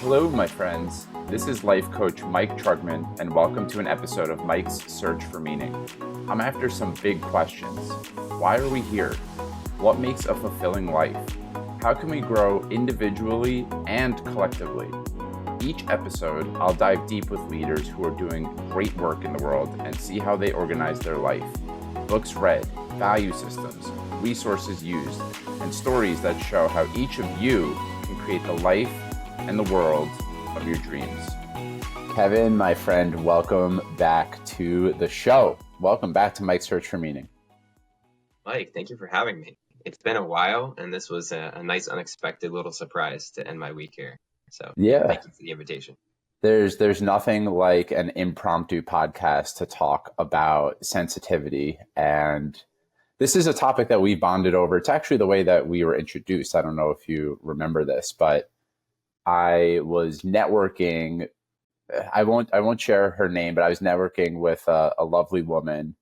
Hello, my friends. This is life coach Mike Trugman, and welcome to an episode of Mike's Search for Meaning. I'm after some big questions. Why are we here? What makes a fulfilling life? How can we grow individually and collectively? Each episode, I'll dive deep with leaders who are doing great work in the world and see how they organize their life. Books read, value systems, resources used, and stories that show how each of you can create the life and the world of your dreams. Kevin, my friend, welcome back to the show. Welcome back to Mike's Search for Meaning. Mike, thank you for having me. It's been a while, and this was a nice, unexpected little surprise to end my week here. So, thank you for the invitation. There's nothing like an impromptu podcast to talk about sensitivity. And this is a topic that we bonded over. It's actually the way that we were introduced. I don't know if you remember this, but I was networking. I won't share her name, but I was networking with a lovely woman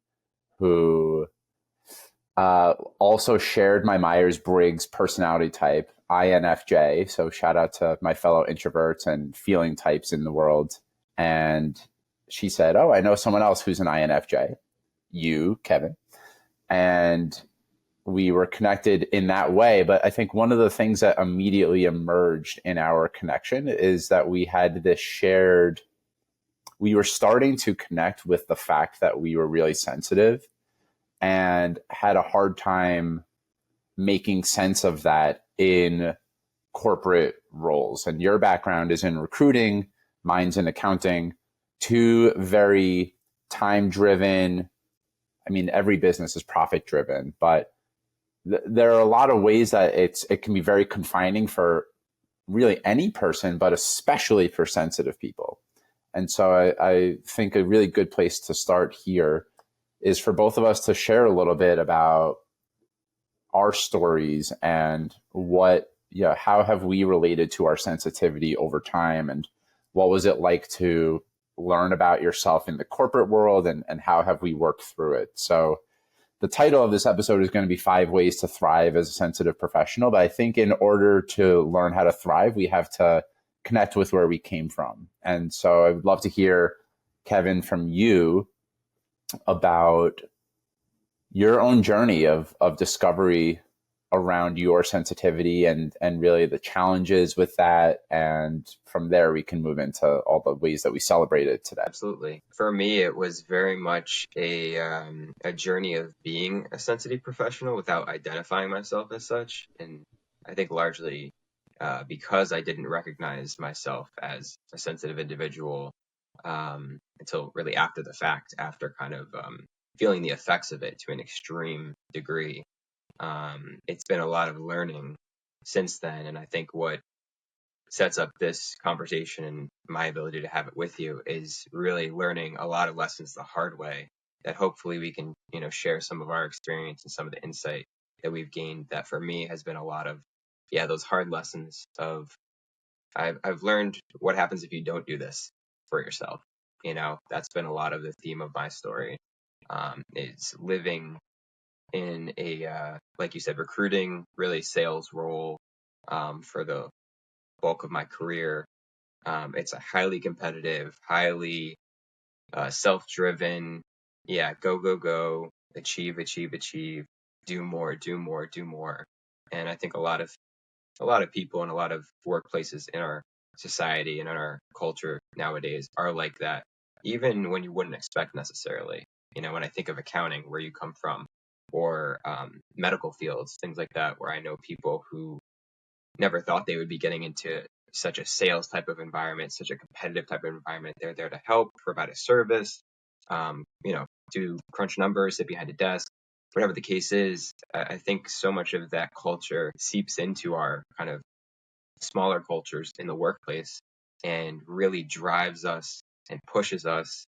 who also shared my Myers-Briggs personality type, INFJ. So shout out to my fellow introverts and feeling types in the world. And she said, "Oh, I know someone else who's an INFJ, you, Kevin." And we were connected in that way. But I think one of the things that immediately emerged in our connection is that we had this shared, we were starting to connect with the fact that we were really sensitive and had a hard time making sense of that in corporate roles. And your background is in recruiting, mine's in accounting, two very time driven. I mean, every business is profit driven, but there are a lot of ways that it can be very confining for really any person, but especially for sensitive people. And so I think a really good place to start here is for both of us to share a little bit about our stories and how have we related to our sensitivity over time, and what was it like to learn about yourself in the corporate world, and how have we worked through it. So the title of this episode is going to be 5 Ways to Thrive as a Sensitive Professional. But I think in order to learn how to thrive, we have to connect with where we came from. And so I would love to hear, Kevin, from you about your own journey of discovery around your sensitivity and really the challenges with that. And from there, we can move into all the ways that we celebrate it today. Absolutely. For me, it was very much a journey of being a sensitive professional without identifying myself as such. And I think largely because I didn't recognize myself as a sensitive individual until really after the fact, after kind of feeling the effects of it to an extreme degree. It's been a lot of learning since then. And I think what sets up this conversation and my ability to have it with you is really learning a lot of lessons the hard way that hopefully we can, share some of our experience and some of the insight that we've gained that for me has been a lot of, those hard lessons of I've learned what happens if you don't do this for yourself. That's been a lot of the theme of my story. It's living in a, like you said, recruiting, really sales role for the bulk of my career. It's a highly competitive, highly self-driven, go, go, go, achieve, achieve, achieve, do more, do more, do more. And I think a lot of people and a lot of workplaces in our society and in our culture nowadays are like that, even when you wouldn't expect necessarily. When I think of accounting, where you come from, or medical fields, things like that, where I know people who never thought they would be getting into such a sales type of environment, such a competitive type of environment. They're there to help, provide a service, do crunch numbers, sit behind a desk, whatever the case is. I think so much of that culture seeps into our kind of smaller cultures in the workplace and really drives us and pushes us.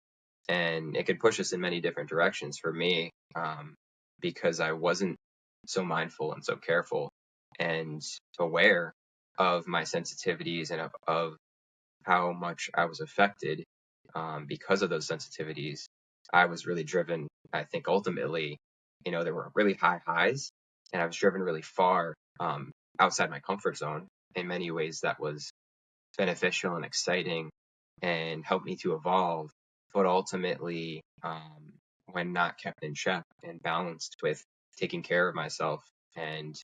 And it could push us in many different directions for me, because I wasn't so mindful and so careful and aware of my sensitivities and of how much I was affected because of those sensitivities. I was really driven, I think ultimately, there were really high highs, and I was driven really far outside my comfort zone. In many ways, that was beneficial and exciting and helped me to evolve. But ultimately, when not kept in check and balanced with taking care of myself and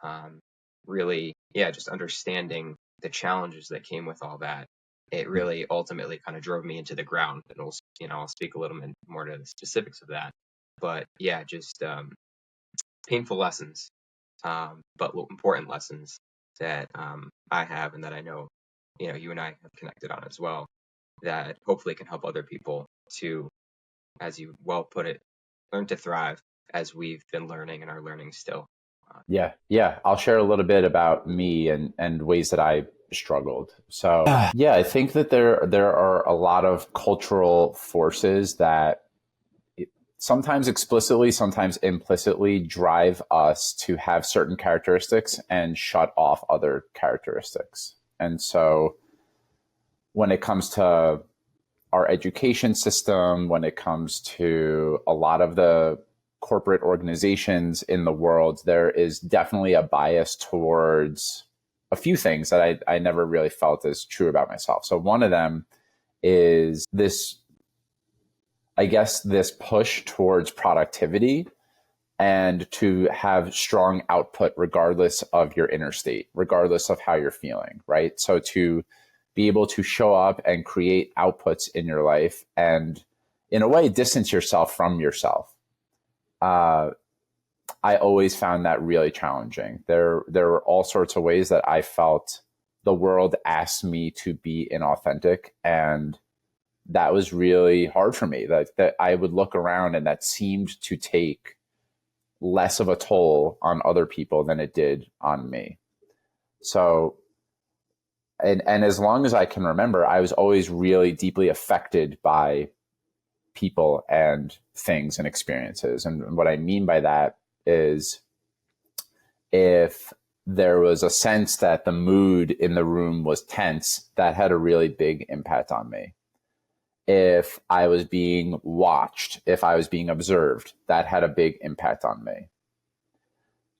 um, really, yeah, just understanding the challenges that came with all that, it really ultimately kind of drove me into the ground. And I'll speak a little bit more to the specifics of that. But yeah, just painful lessons, but important lessons that I have and that I know, you and I have connected on as well, that hopefully can help other people to, as you well put it, learn to thrive as we've been learning and are learning still. Yeah, yeah. I'll share a little bit about me and ways that I struggled. So yeah, I think that there are a lot of cultural forces that sometimes explicitly, sometimes implicitly drive us to have certain characteristics and shut off other characteristics. And so when it comes to our education system, when it comes to a lot of the corporate organizations in the world, there is definitely a bias towards a few things that I never really felt as true about myself. So one of them is this, I guess, this push towards productivity and to have strong output regardless of your inner state, regardless of how you're feeling, right? So to be able to show up and create outputs in your life and in a way distance yourself from yourself. I always found that really challenging. There were all sorts of ways that I felt the world asked me to be inauthentic, and that was really hard for me. That I would look around and that seemed to take less of a toll on other people than it did on me. So, and as long as I can remember, I was always really deeply affected by people and things and experiences. And what I mean by that is if there was a sense that the mood in the room was tense, that had a really big impact on me. If I was being watched, if I was being observed, that had a big impact on me.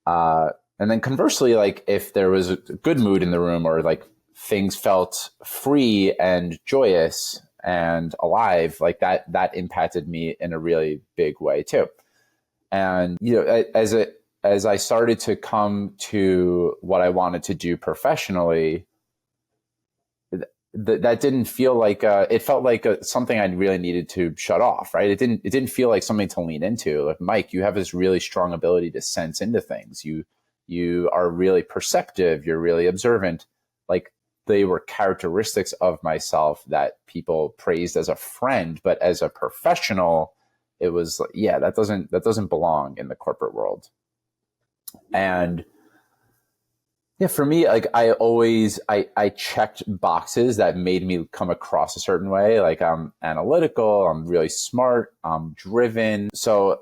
And then conversely, like if there was a good mood in the room or like things felt free and joyous and alive, like that impacted me in a really big way too. And, as I started to come to what I wanted to do professionally, that didn't feel like it felt like something I really needed to shut off, right? It didn't feel like something to lean into. Like, Mike, you have this really strong ability to sense into things. You are really perceptive. You're really observant. Like they were characteristics of myself that people praised as a friend, but as a professional, it was yeah, that doesn't belong in the corporate world. And yeah, for me, like I checked boxes that made me come across a certain way. Like I'm analytical, I'm really smart, I'm driven. So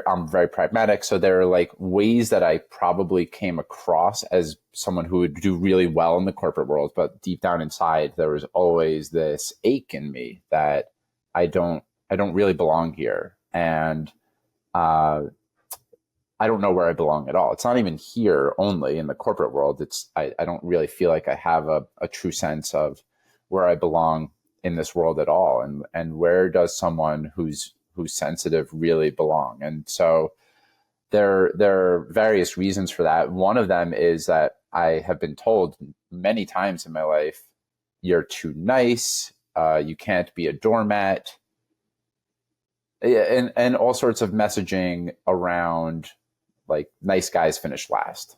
I'm very pragmatic. So there are like ways that I probably came across as someone who would do really well in the corporate world. But deep down inside, there was always this ache in me that I don't really belong here. And I don't know where I belong at all. It's not even here only in the corporate world. I don't really feel like I have a true sense of where I belong in this world at all. And where does someone who's sensitive really belong? And so there are various reasons for that. One of them is that I have been told many times in my life, you're too nice. You can't be a doormat. And all sorts of messaging around like nice guys finish last.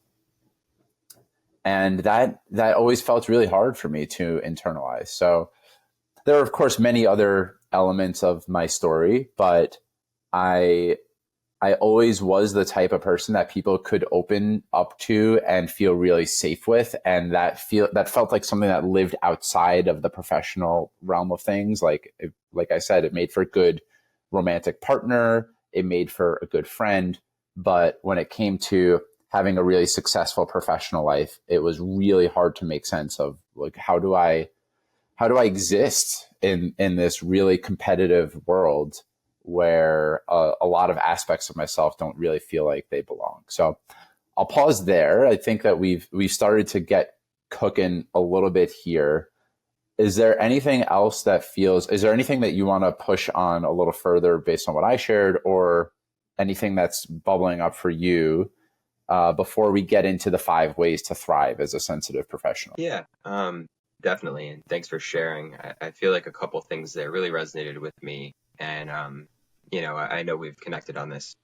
And that always felt really hard for me to internalize. So there are, of course, many other elements of my story, but I always was the type of person that people could open up to and feel really safe with. And that felt like something that lived outside of the professional realm of things. Like I said, it made for a good romantic partner. It made for a good friend. But when it came to having a really successful professional life, it was really hard to make sense of like, how do I exist in this really competitive world where a lot of aspects of myself don't really feel like they belong. So I'll pause there. I think that we've started to get cooking a little bit here. Is there anything else is there anything that you want to push on a little further based on what I shared, or anything that's bubbling up for you before we get into the 5 ways to thrive as a sensitive professional? Yeah, definitely. And thanks for sharing. I feel like a couple things there really resonated with me. And, I know we've connected on this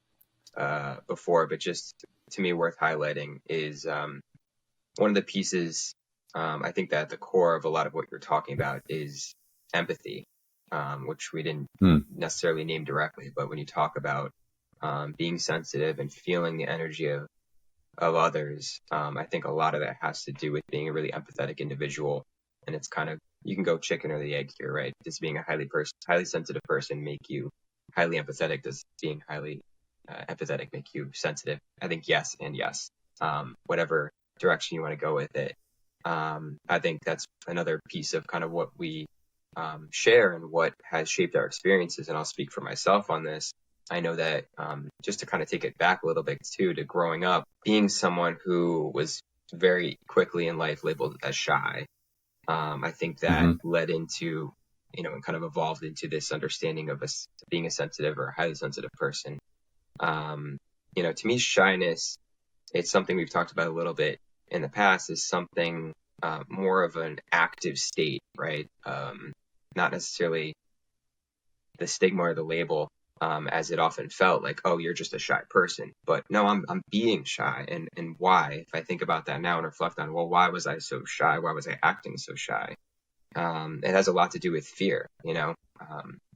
before, but just to me worth highlighting is one of the pieces. I think that at the core of a lot of what you're talking about is empathy, which we didn't Hmm. necessarily name directly, but when you talk about being sensitive and feeling the energy of others, I think a lot of that has to do with being a really empathetic individual. And it's kind of, you can go chicken or the egg here, right? Does being a highly sensitive person make you highly empathetic? Does being highly empathetic make you sensitive? I think yes and yes. Whatever direction you want to go with it. I think that's another piece of kind of what we share and what has shaped our experiences. And I'll speak for myself on this. I know that just to kind of take it back a little bit too, to growing up, being someone who was very quickly in life labeled as shy, I think that Mm-hmm. led into, and kind of evolved into this understanding of us being a sensitive or a highly sensitive person. To me, shyness, it's something we've talked about a little bit in the past, is something more of an active state, right? Not necessarily the stigma or the label, as it often felt like, oh, you're just a shy person. But no, I'm being shy. And why? If I think about that now and reflect on, well, why was I so shy? Why was I acting so shy? It has a lot to do with fear,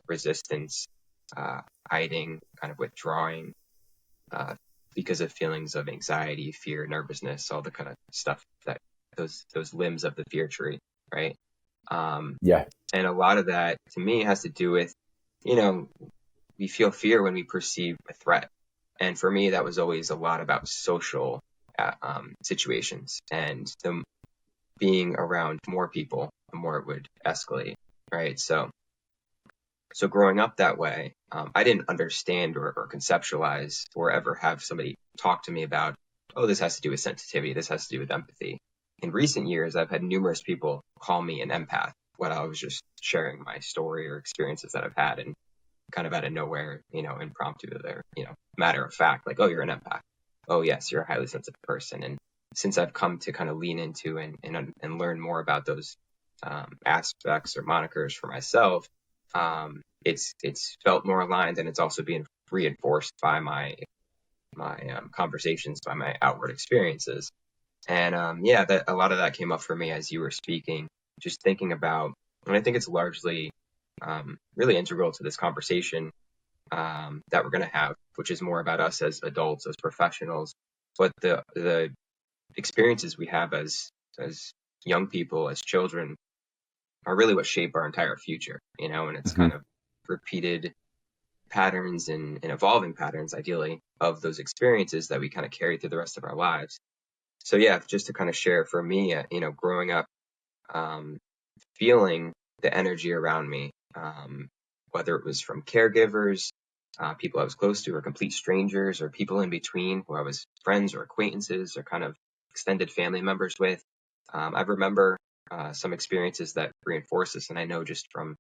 resistance, hiding, kind of withdrawing, because of feelings of anxiety, fear, nervousness, all the kind of stuff that those limbs of the fear tree, right? Yeah. And a lot of that to me has to do with, you know, we feel fear when we perceive a threat. And for me, that was always a lot about social situations, and the being around more people, the more it would escalate, right? So growing up that way, I didn't understand or conceptualize or ever have somebody talk to me about, oh, this has to do with sensitivity, this has to do with empathy. In recent years, I've had numerous people call me an empath when I was just sharing my story or experiences that I've had, and kind of out of nowhere, impromptu, they're, matter of fact, like, oh, you're an empath. Oh, yes, you're a highly sensitive person. And since I've come to kind of lean into and learn more about those aspects or monikers for myself, it's felt more aligned, and it's also being reinforced by my conversations, by my outward experiences. And yeah, that a lot of that came up for me as you were speaking, just thinking about, and I think it's largely really integral to this conversation that we're going to have, which is more about us as adults, as professionals, but the experiences we have as young people, as children, are really what shape our entire future, and it's Mm-hmm. kind of repeated patterns and evolving patterns, ideally, of those experiences that we kind of carry through the rest of our lives. So yeah, just to kind of share for me, growing up, um, feeling the energy around me, whether it was from caregivers, people I was close to, or complete strangers, or people in between who I was friends or acquaintances or kind of extended family members with. I remember some experiences that reinforce this, and I know just from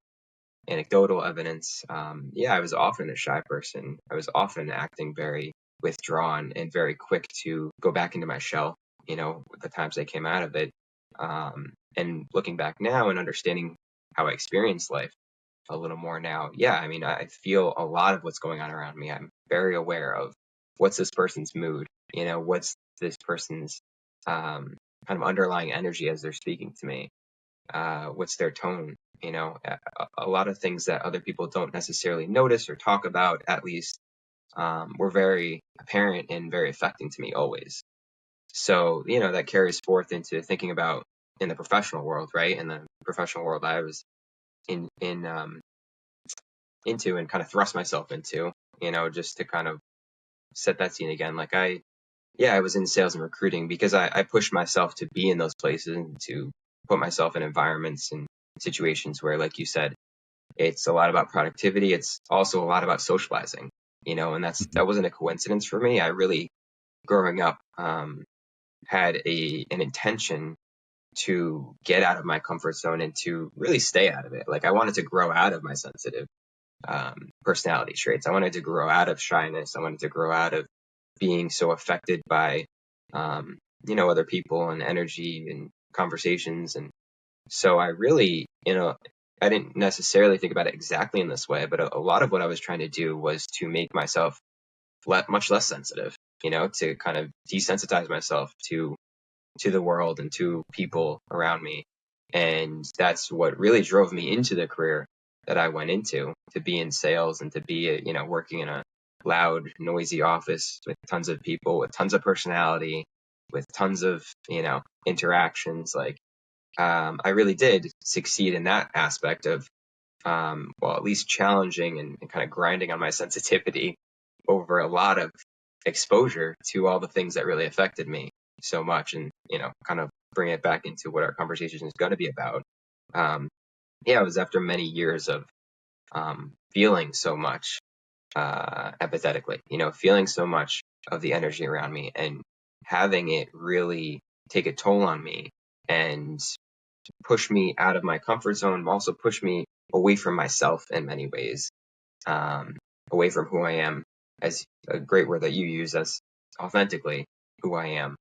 anecdotal evidence, yeah, I was often a shy person. I was often acting very withdrawn and very quick to go back into my shell, the times I came out of it. And looking back now and understanding how I experienced life a little more now, yeah, I mean, I feel a lot of what's going on around me. I'm very aware of what's this person's mood, what's this person's kind of underlying energy as they're speaking to me, what's their tone, a lot of things that other people don't necessarily notice or talk about, at least, were very apparent and very affecting to me always. So, that carries forth into thinking about in the professional world, right? In the professional world I was into and kind of thrust myself into, just to kind of set that scene again. Like I was in sales and recruiting because I pushed myself to be in those places and to put myself in environments and situations where, like you said, it's a lot about productivity. It's also a lot about socializing, and that wasn't a coincidence for me. I really, growing up, had an intention to get out of my comfort zone and to really stay out of it. Like I wanted to grow out of my sensitive personality traits. I wanted to grow out of shyness. I wanted to grow out of being so affected by, other people and energy and conversations. And so I really, I didn't necessarily think about it exactly in this way, but a lot of what I was trying to do was to make myself much less sensitive, to kind of desensitize myself to the world and to people around me. And that's what really drove me into the career that I went into, to be in sales and to be, working in a loud, noisy office with tons of people, with tons of personality, with tons of, interactions. Like, I really did succeed in that aspect of, at least challenging and kind of grinding on my sensitivity over a lot of exposure to all the things that really affected me so much, and kind of bring it back into what our conversation is going to be about. It was after many years of feeling so much empathetically, feeling so much of the energy around me and having it really take a toll on me and push me out of my comfort zone, also push me away from myself in many ways, away from who I am, as a great word that you use, as authentically who I am,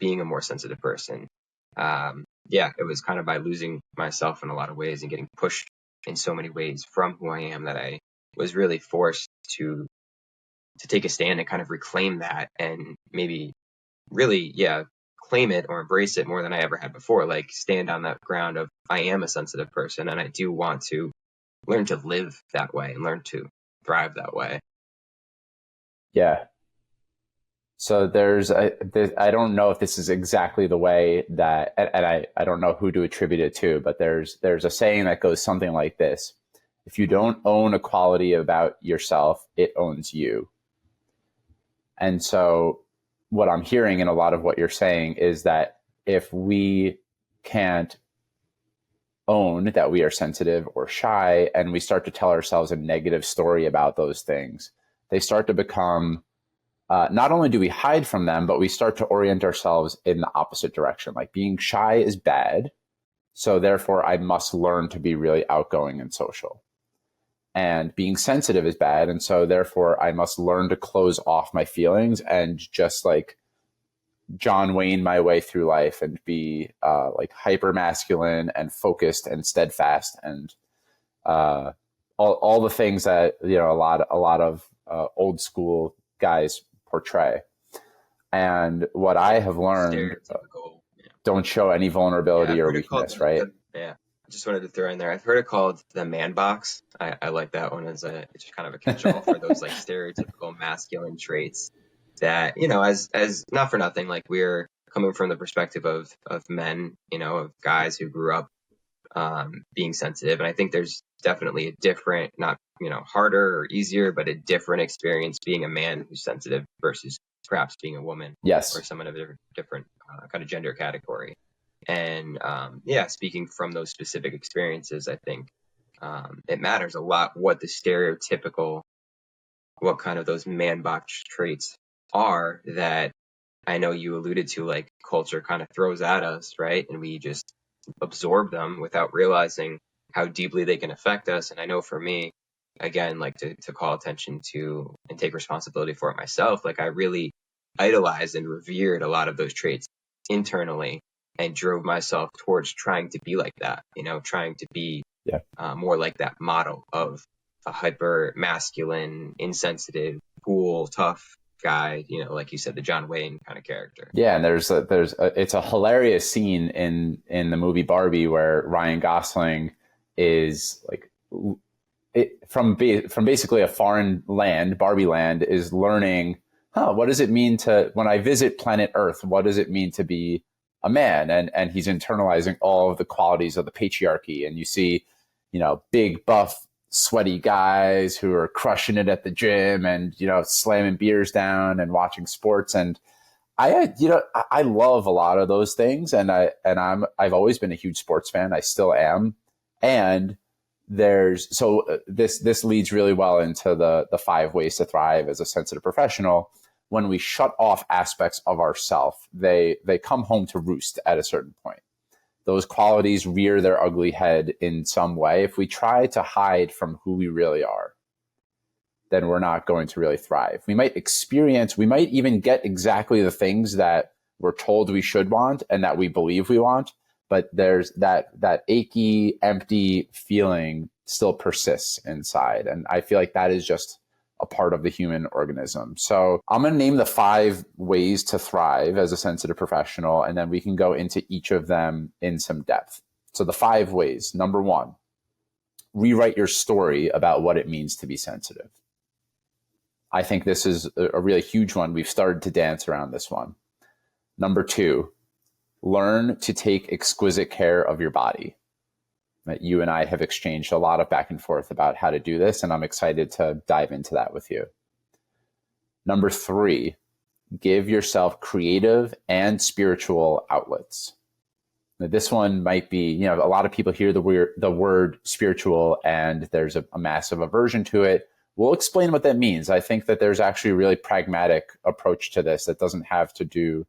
being a more sensitive person. It was kind of by losing myself in a lot of ways and getting pushed in so many ways from who I am that I was really forced to take a stand and kind of reclaim that and maybe really, claim it or embrace it more than I ever had before. Like stand on that ground of I am a sensitive person and I do want to learn to live that way and learn to thrive that way. Yeah. So I don't know if this is exactly the way that, and I don't know who to attribute it to, but there's a saying that goes something like this. If you don't own a quality about yourself, it owns you. And so what I'm hearing in a lot of what you're saying is that if we can't own that we are sensitive or shy, and we start to tell ourselves a negative story about those things, they start to become, not only do we hide from them, but we start to orient ourselves in the opposite direction. Like being shy is bad, so therefore I must learn to be really outgoing and social. And being sensitive is bad, and so therefore I must learn to close off my feelings and just like John Wayne my way through life and be like hyper masculine and focused and steadfast and all the things that a lot of old school guys portray. And what I have learned, Stereotypical. don't show any vulnerability I've or heard it called weakness, right? I just wanted to throw in there. I've heard it called the man box. I like that one as it's kind of a catch-all for those like stereotypical masculine traits that, as not for nothing, like we're coming from the perspective of men, of guys who grew up being sensitive. And I think there's definitely a different, not, harder or easier, but a different experience being a man who's sensitive versus perhaps being a woman or Yes. someone of a different kind of gender category. And speaking from those specific experiences, I think it matters a lot what the stereotypical, what kind of those man box traits are that I know you alluded to, like culture kind of throws at us, right? And we just absorb them without realizing how deeply they can affect us. And I know for me, again, like to call attention to and take responsibility for it myself, like I really idolized and revered a lot of those traits internally and drove myself towards trying to be like that, trying to be more like that model of a hyper masculine, insensitive, cool, tough guy, like you said, the John Wayne kind of character. Yeah, and it's a hilarious scene in the movie Barbie where Ryan Gosling is like from basically a foreign land, Barbie land, is learning, what does it mean to, when I visit planet Earth, what does it mean to be a man? And he's internalizing all of the qualities of the patriarchy. And you see, big, buff, sweaty guys who are crushing it at the gym and, slamming beers down and watching sports. And I love a lot of those things. And I've always been a huge sports fan. I still am. And this leads really well into the 5 ways to thrive as a sensitive professional. when we shut off aspects of ourself, they come home to roost at a certain point. Those qualities rear their ugly head in some way. If we try to hide from who we really are, then we're not going to really thrive. We might even get exactly the things that we're told we should want and that we believe we want, but there's that achy, empty feeling still persists inside. And I feel like that is just a part of the human organism. So I'm going to name the 5 ways to thrive as a sensitive professional, and then we can go into each of them in some depth. So the 5 ways. Number 1, rewrite your story about what it means to be sensitive. I think this is a really huge one. We've started to dance around this one. Number 2, learn to take exquisite care of your body. You and I have exchanged a lot of back and forth about how to do this, and I'm excited to dive into that with you. Number 3, give yourself creative and spiritual outlets. Now, this one might be, a lot of people hear the word spiritual and there's a massive aversion to it. We'll explain what that means. I think that there's actually a really pragmatic approach to this that doesn't have to do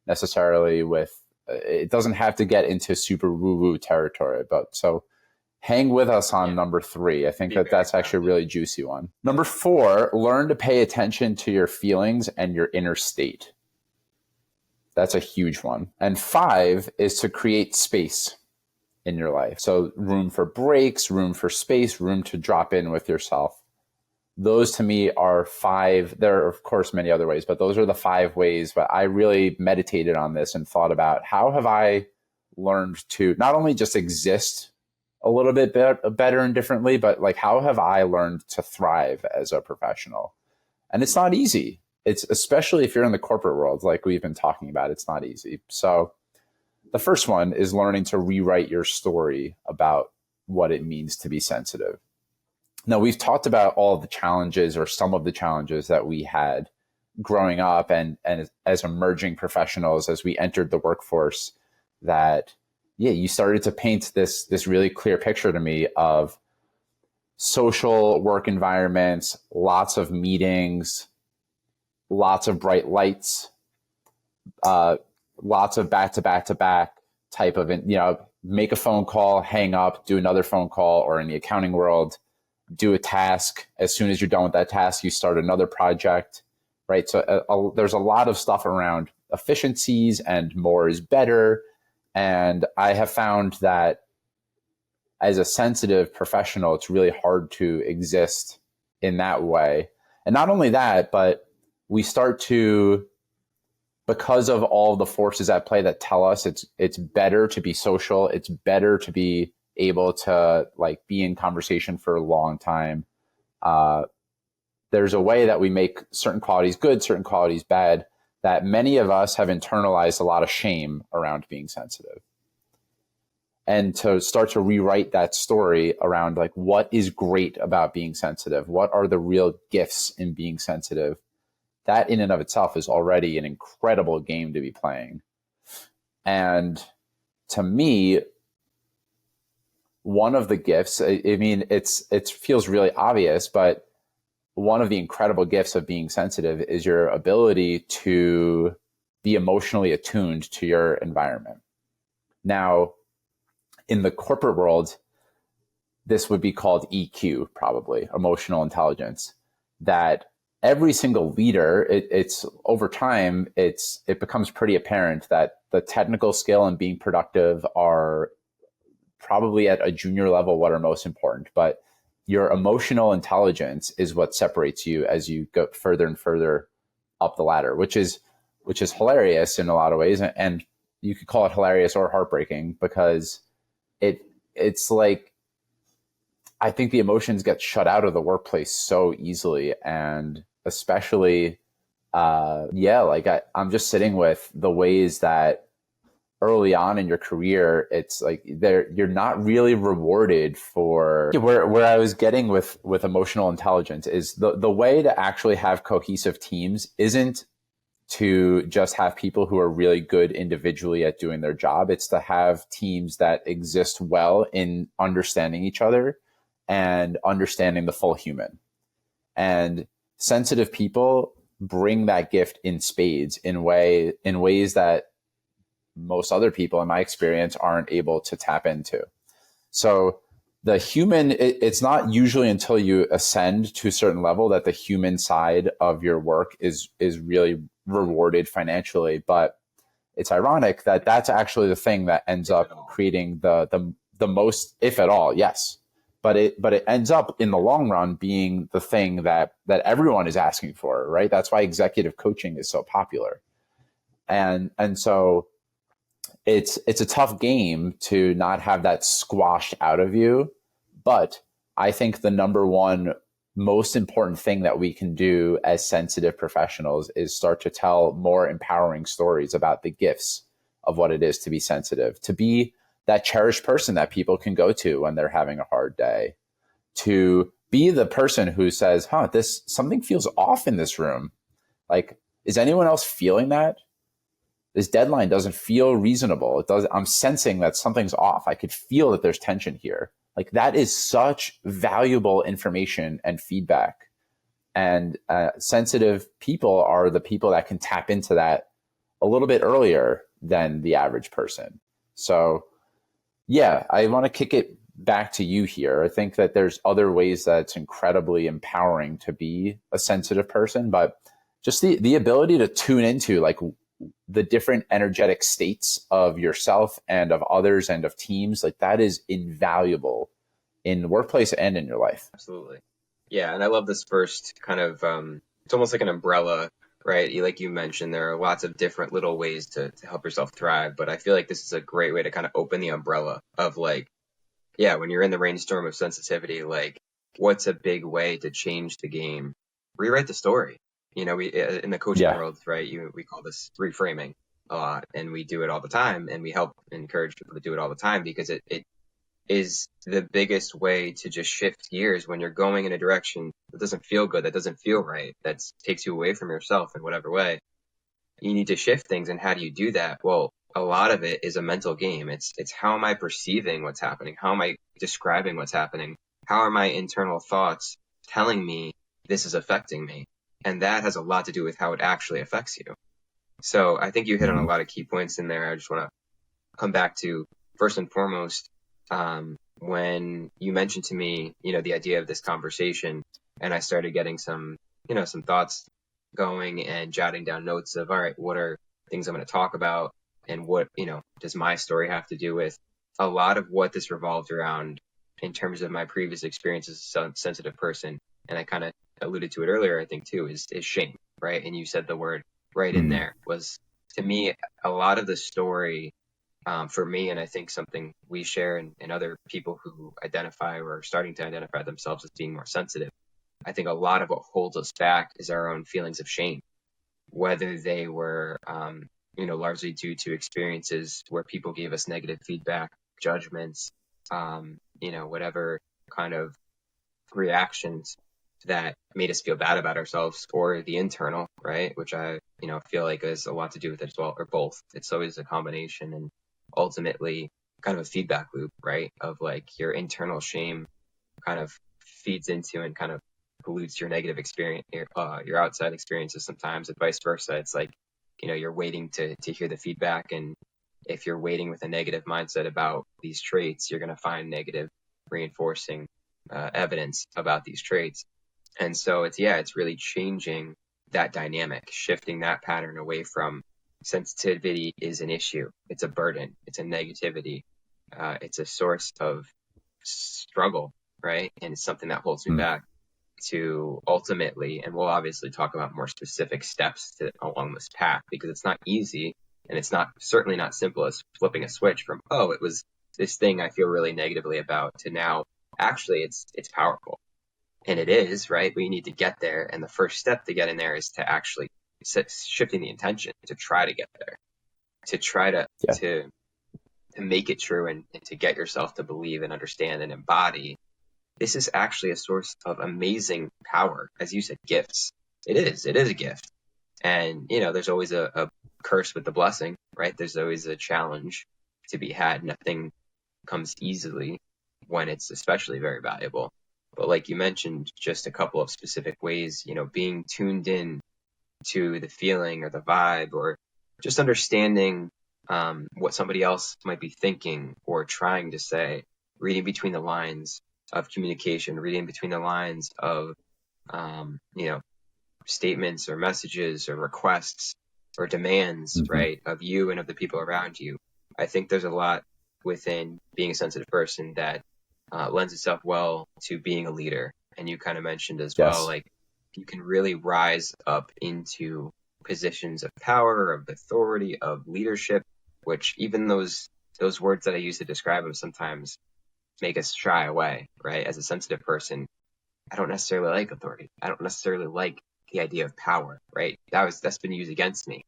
necessarily with, it doesn't have to get into super woo-woo territory, but so hang with us on number 3. I think that's actually a really juicy one. Number 4, learn to pay attention to your feelings and your inner state. That's a huge one. And 5 is to create space in your life. So room for breaks, room for space, room to drop in with yourself. Those to me are 5. There are, of course, many other ways, but those are the 5 ways. But I really meditated on this and thought about how have I learned to not only just exist a little bit better and differently, but like how have I learned to thrive as a professional? And it's not easy. It's especially if you're in the corporate world, like we've been talking about, it's not easy. So the first one is learning to rewrite your story about what it means to be sensitive. Now, we've talked about all of the challenges or some of the challenges that we had growing up and as emerging professionals as we entered the workforce that, you started to paint this really clear picture to me of social work environments, lots of meetings, lots of bright lights, lots of back-to-back type of, make a phone call, hang up, do another phone call, or in the accounting world, do a task. As soon as you're done with that task, you start another project, right? So there's a lot of stuff around efficiencies and more is better. And I have found that as a sensitive professional, it's really hard to exist in that way. And not only that, but we start to, because of all the forces at play that tell us it's better to be social, it's better to be able to like be in conversation for a long time. There's a way that we make certain qualities good, certain qualities bad, that many of us have internalized a lot of shame around being sensitive. And to start to rewrite that story around like what is great about being sensitive, what are the real gifts in being sensitive, that in and of itself is already an incredible game to be playing. And to me, one of the gifts, I mean, it feels really obvious, but one of the incredible gifts of being sensitive is your ability to be emotionally attuned to your environment. Now, in the corporate world, this would be called EQ, probably, emotional intelligence, that every single leader, it's over time, it becomes pretty apparent that the technical skill and being productive are probably at a junior level what are most important, but your emotional intelligence is what separates you as you go further and further up the ladder, which is hilarious in a lot of ways. And you could call it hilarious or heartbreaking because it's like, I think the emotions get shut out of the workplace so easily. And especially, I'm just sitting with the ways that early on in your career, it's like you're not really rewarded for where I was getting with emotional intelligence is the way to actually have cohesive teams isn't to just have people who are really good individually at doing their job. It's to have teams that exist well in understanding each other and understanding the full human. And sensitive people, bring that gift in spades in ways that most other people in my experience aren't able to tap into. So the human, it's not usually until you ascend to a certain level that the human side of your work is really rewarded financially. But it's ironic that that's actually the thing that ends up creating the most, if at all, yes. But it ends up in the long run being the thing that everyone is asking for, right? That's why executive coaching is so popular. And so it's a tough game to not have that squashed out of you. But I think the number one most important thing that we can do as sensitive professionals is start to tell more empowering stories about the gifts of what it is to be sensitive, to be that cherished person that people can go to when they're having a hard day, to be the person who says, this something feels off in this room. Like, is anyone else feeling that? This deadline doesn't feel reasonable. I'm sensing that something's off. I could feel that there's tension here. Like, that is such valuable information and feedback. And sensitive people are the people that can tap into that a little bit earlier than the average person. So yeah, I want to kick it back to you here. I think that there's other ways that it's incredibly empowering to be a sensitive person, but just the ability to tune into like the different energetic states of yourself and of others and of teams, like that is invaluable in the workplace and in your life. Absolutely. Yeah. And I love this first kind of, it's almost like an umbrella, right? Like you mentioned, there are lots of different little ways to help yourself thrive. But I feel like this is a great way to kind of open the umbrella of like, yeah, when you're in the rainstorm of sensitivity, like what's a big way to change the game? Rewrite the story. You know, we in the coaching world, right? We call this reframing a lot, and we do it all the time, and we help encourage people to do it all the time because it is the biggest way to just shift gears when you're going in a direction that doesn't feel good, that doesn't feel right, that takes you away from yourself in whatever way. You need to shift things, and how do you do that? Well, a lot of it is a mental game. It's how am I perceiving what's happening? How am I describing what's happening? How are my internal thoughts telling me this is affecting me? And that has a lot to do with how it actually affects you. So I think you hit on a lot of key points in there. I just want to come back to first and foremost, when you mentioned to me, the idea of this conversation, and I started getting some thoughts going and jotting down notes of, all right, what are things I'm going to talk about, and what, does my story have to do with? A lot of what this revolved around in terms of my previous experience as a sensitive person, and I kind of alluded to it earlier, I think too, is shame, right? And you said the word right in there, was to me a lot of the story for me, and I think something we share and other people who identify or are starting to identify themselves as being more sensitive. I think a lot of what holds us back is our own feelings of shame, whether they were, largely due to experiences where people gave us negative feedback, judgments, whatever kind of reactions that made us feel bad about ourselves, or the internal, right? Which I, feel like has a lot to do with it as well, or both. It's always a combination, and ultimately kind of a feedback loop, right? Of like your internal shame kind of feeds into and kind of pollutes your negative experience, your outside experiences sometimes, and vice versa. It's like, you're waiting to hear the feedback. And if you're waiting with a negative mindset about these traits, you're going to find negative reinforcing evidence about these traits. And so it's really changing that dynamic, shifting that pattern away from sensitivity is an issue. It's a burden. It's a negativity. It's a source of struggle, right? And it's something that holds me back, to ultimately, and we'll obviously talk about more specific steps along this path, because it's not easy, and it's certainly not simple as flipping a switch from, it was this thing I feel really negatively about, to now actually it's powerful. And it is, right? We need to get there. And the first step to get in there is to actually shifting the intention to try to get there, to try to make it true, and to get yourself to believe and understand and embody. This is actually a source of amazing power. As you said, gifts. It is a gift. And, there's always a curse with the blessing, right? There's always a challenge to be had. Nothing comes easily when it's especially very valuable. But like you mentioned, just a couple of specific ways, being tuned in to the feeling or the vibe, or just understanding what somebody else might be thinking or trying to say, reading between the lines of communication, reading between the lines of, you know, statements or messages or requests or demands, Mm-hmm. right, of you and of the people around you. I think there's a lot within being a sensitive person that lends itself well to being a leader. And you kind of mentioned as well, Yes. like you can really rise up into positions of power, of authority, of leadership, which even those words that I use to describe them sometimes make us shy away, right? As a sensitive person, I don't necessarily like authority. I don't necessarily like the idea of power, right? That's been used against me.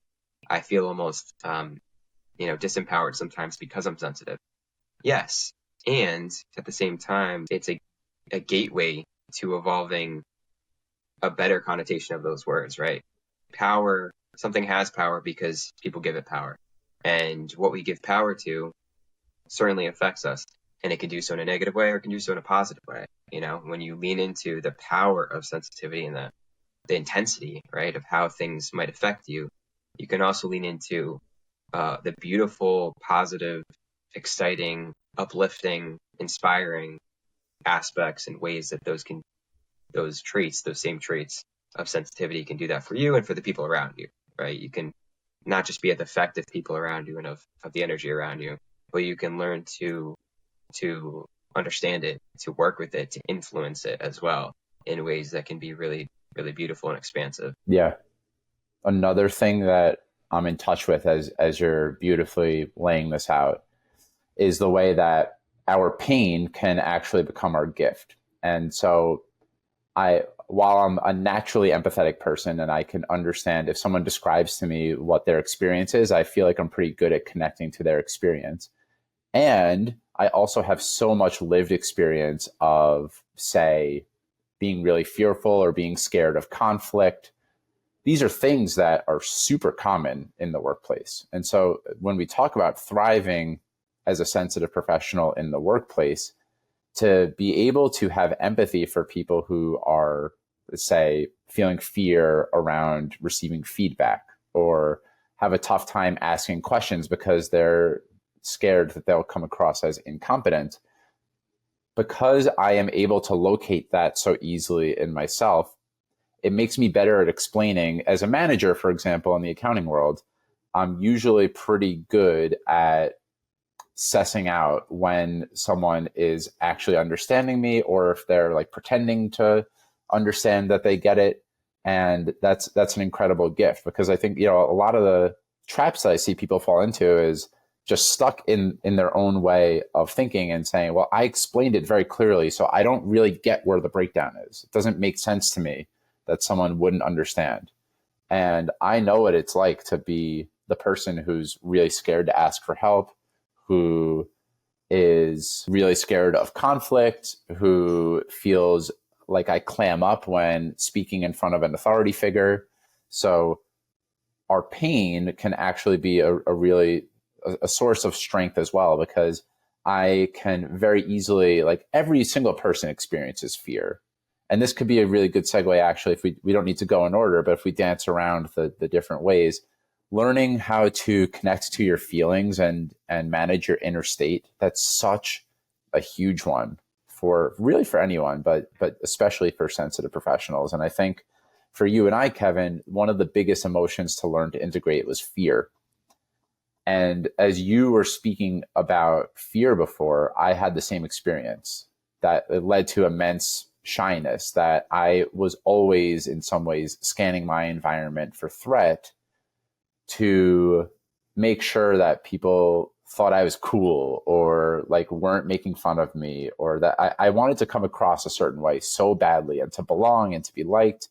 I feel almost disempowered sometimes because I'm sensitive. Yes. And at the same time, it's a gateway to evolving a better connotation of those words, right? Power, something has power because people give it power. And what we give power to certainly affects us. And it can do so in a negative way or it can do so in a positive way. You know, when you lean into the power of sensitivity and the intensity, right, of how things might affect you, you can also lean into the beautiful, positive, exciting, uplifting, inspiring aspects and ways that those same traits of sensitivity can do that for you and for the people around you, right? You can not just be at the effect of people around you and of the energy around you, but you can learn to understand it, to work with it, to influence it as well in ways that can be really, really beautiful and expansive. Yeah. Another thing that I'm in touch with as you're beautifully laying this out is the way that our pain can actually become our gift. And so while I'm a naturally empathetic person and I can understand if someone describes to me what their experience is, I feel like I'm pretty good at connecting to their experience. And I also have so much lived experience of, say, being really fearful or being scared of conflict. These are things that are super common in the workplace. And so when we talk about thriving as a sensitive professional in the workplace, to be able to have empathy for people who are, say, feeling fear around receiving feedback or have a tough time asking questions because they're scared that they'll come across as incompetent, because I am able to locate that so easily in myself, it makes me better at explaining. As a manager, for example, in the accounting world, I'm usually pretty good at sussing out when someone is actually understanding me or if they're like pretending to understand that they get it. And that's an incredible gift, because I think, a lot of the traps that I see people fall into is just stuck in their own way of thinking and saying, well, I explained it very clearly, so I don't really get where the breakdown is. It doesn't make sense to me that someone wouldn't understand. And I know what it's like to be the person who's really scared to ask for help, who is really scared of conflict, who feels like I clam up when speaking in front of an authority figure. So our pain can actually be a source of strength as well, because I can very easily, like, every single person experiences fear. And this could be a really good segue, actually, if we don't need to go in order, but if we dance around the different ways, learning how to connect to your feelings and manage your inner state, that's such a huge one for anyone, but especially for sensitive professionals. And I think for you and I, Kevin, one of the biggest emotions to learn to integrate was fear. And as you were speaking about fear before, I had the same experience that it led to immense shyness, that I was always in some ways scanning my environment for threat to make sure that people thought I was cool or like weren't making fun of me, or that I wanted to come across a certain way so badly and to belong and to be liked.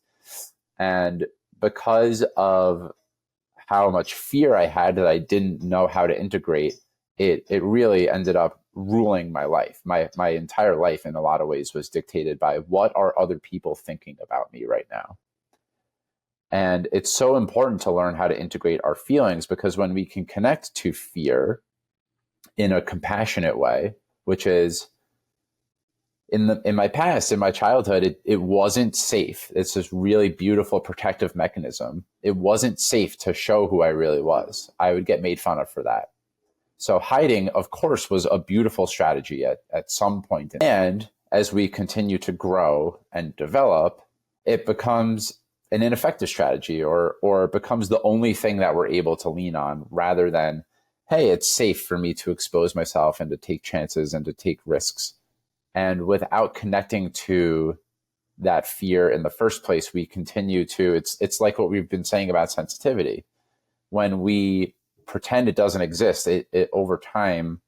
And because of how much fear I had that I didn't know how to integrate, it really ended up ruling my life. My entire life in a lot of ways was dictated by what are other people thinking about me right now. And it's so important to learn how to integrate our feelings, because when we can connect to fear in a compassionate way, which is, in my past, in my childhood, it wasn't safe. It's this really beautiful protective mechanism. It wasn't safe to show who I really was. I would get made fun of for that. So hiding, of course, was a beautiful strategy at some point. And as we continue to grow and develop, it becomes an ineffective strategy, or becomes the only thing that we're able to lean on, rather than, hey, it's safe for me to expose myself and to take chances and to take risks. And without connecting to that fear in the first place, we continue to, it's like what we've been saying about sensitivity. When we pretend it doesn't exist, it over time,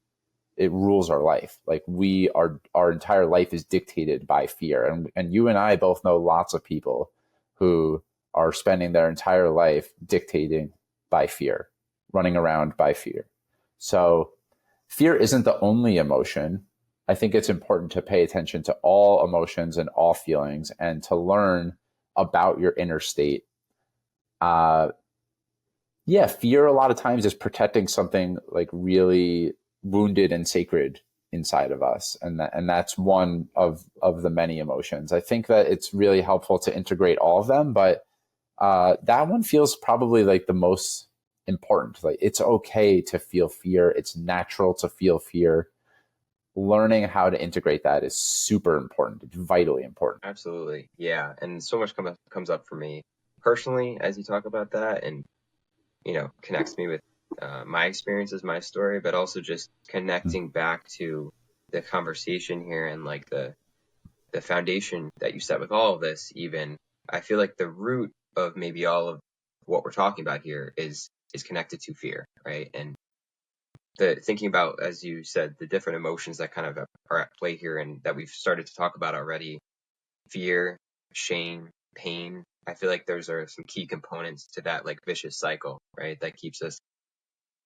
it rules our life. Like our entire life is dictated by fear. And you and I both know lots of people who are spending their entire life dictating by fear, running around by fear. So fear isn't the only emotion. I think it's important to pay attention to all emotions and all feelings, and to learn about your inner state. Fear a lot of times is protecting something like really wounded and sacred inside of us, and that's one of the many emotions. I think that it's really helpful to integrate all of them, but that one feels probably like the most important. Like, it's okay to feel fear. It's natural to feel fear. Learning how to integrate that is super important. It's vitally important. Absolutely. Yeah. And so much comes up for me personally as you talk about that, and, connects me with my experiences, my story, but also just connecting back to the conversation here, and like the foundation that you set with all of this. Even I feel like the root of maybe all of what we're talking about here is connected to fear, right? And thinking about, as you said, the different emotions that kind of are at play here, and that we've started to talk about already: fear, shame, pain. I feel like those are some key components to that like vicious cycle, right? That keeps us,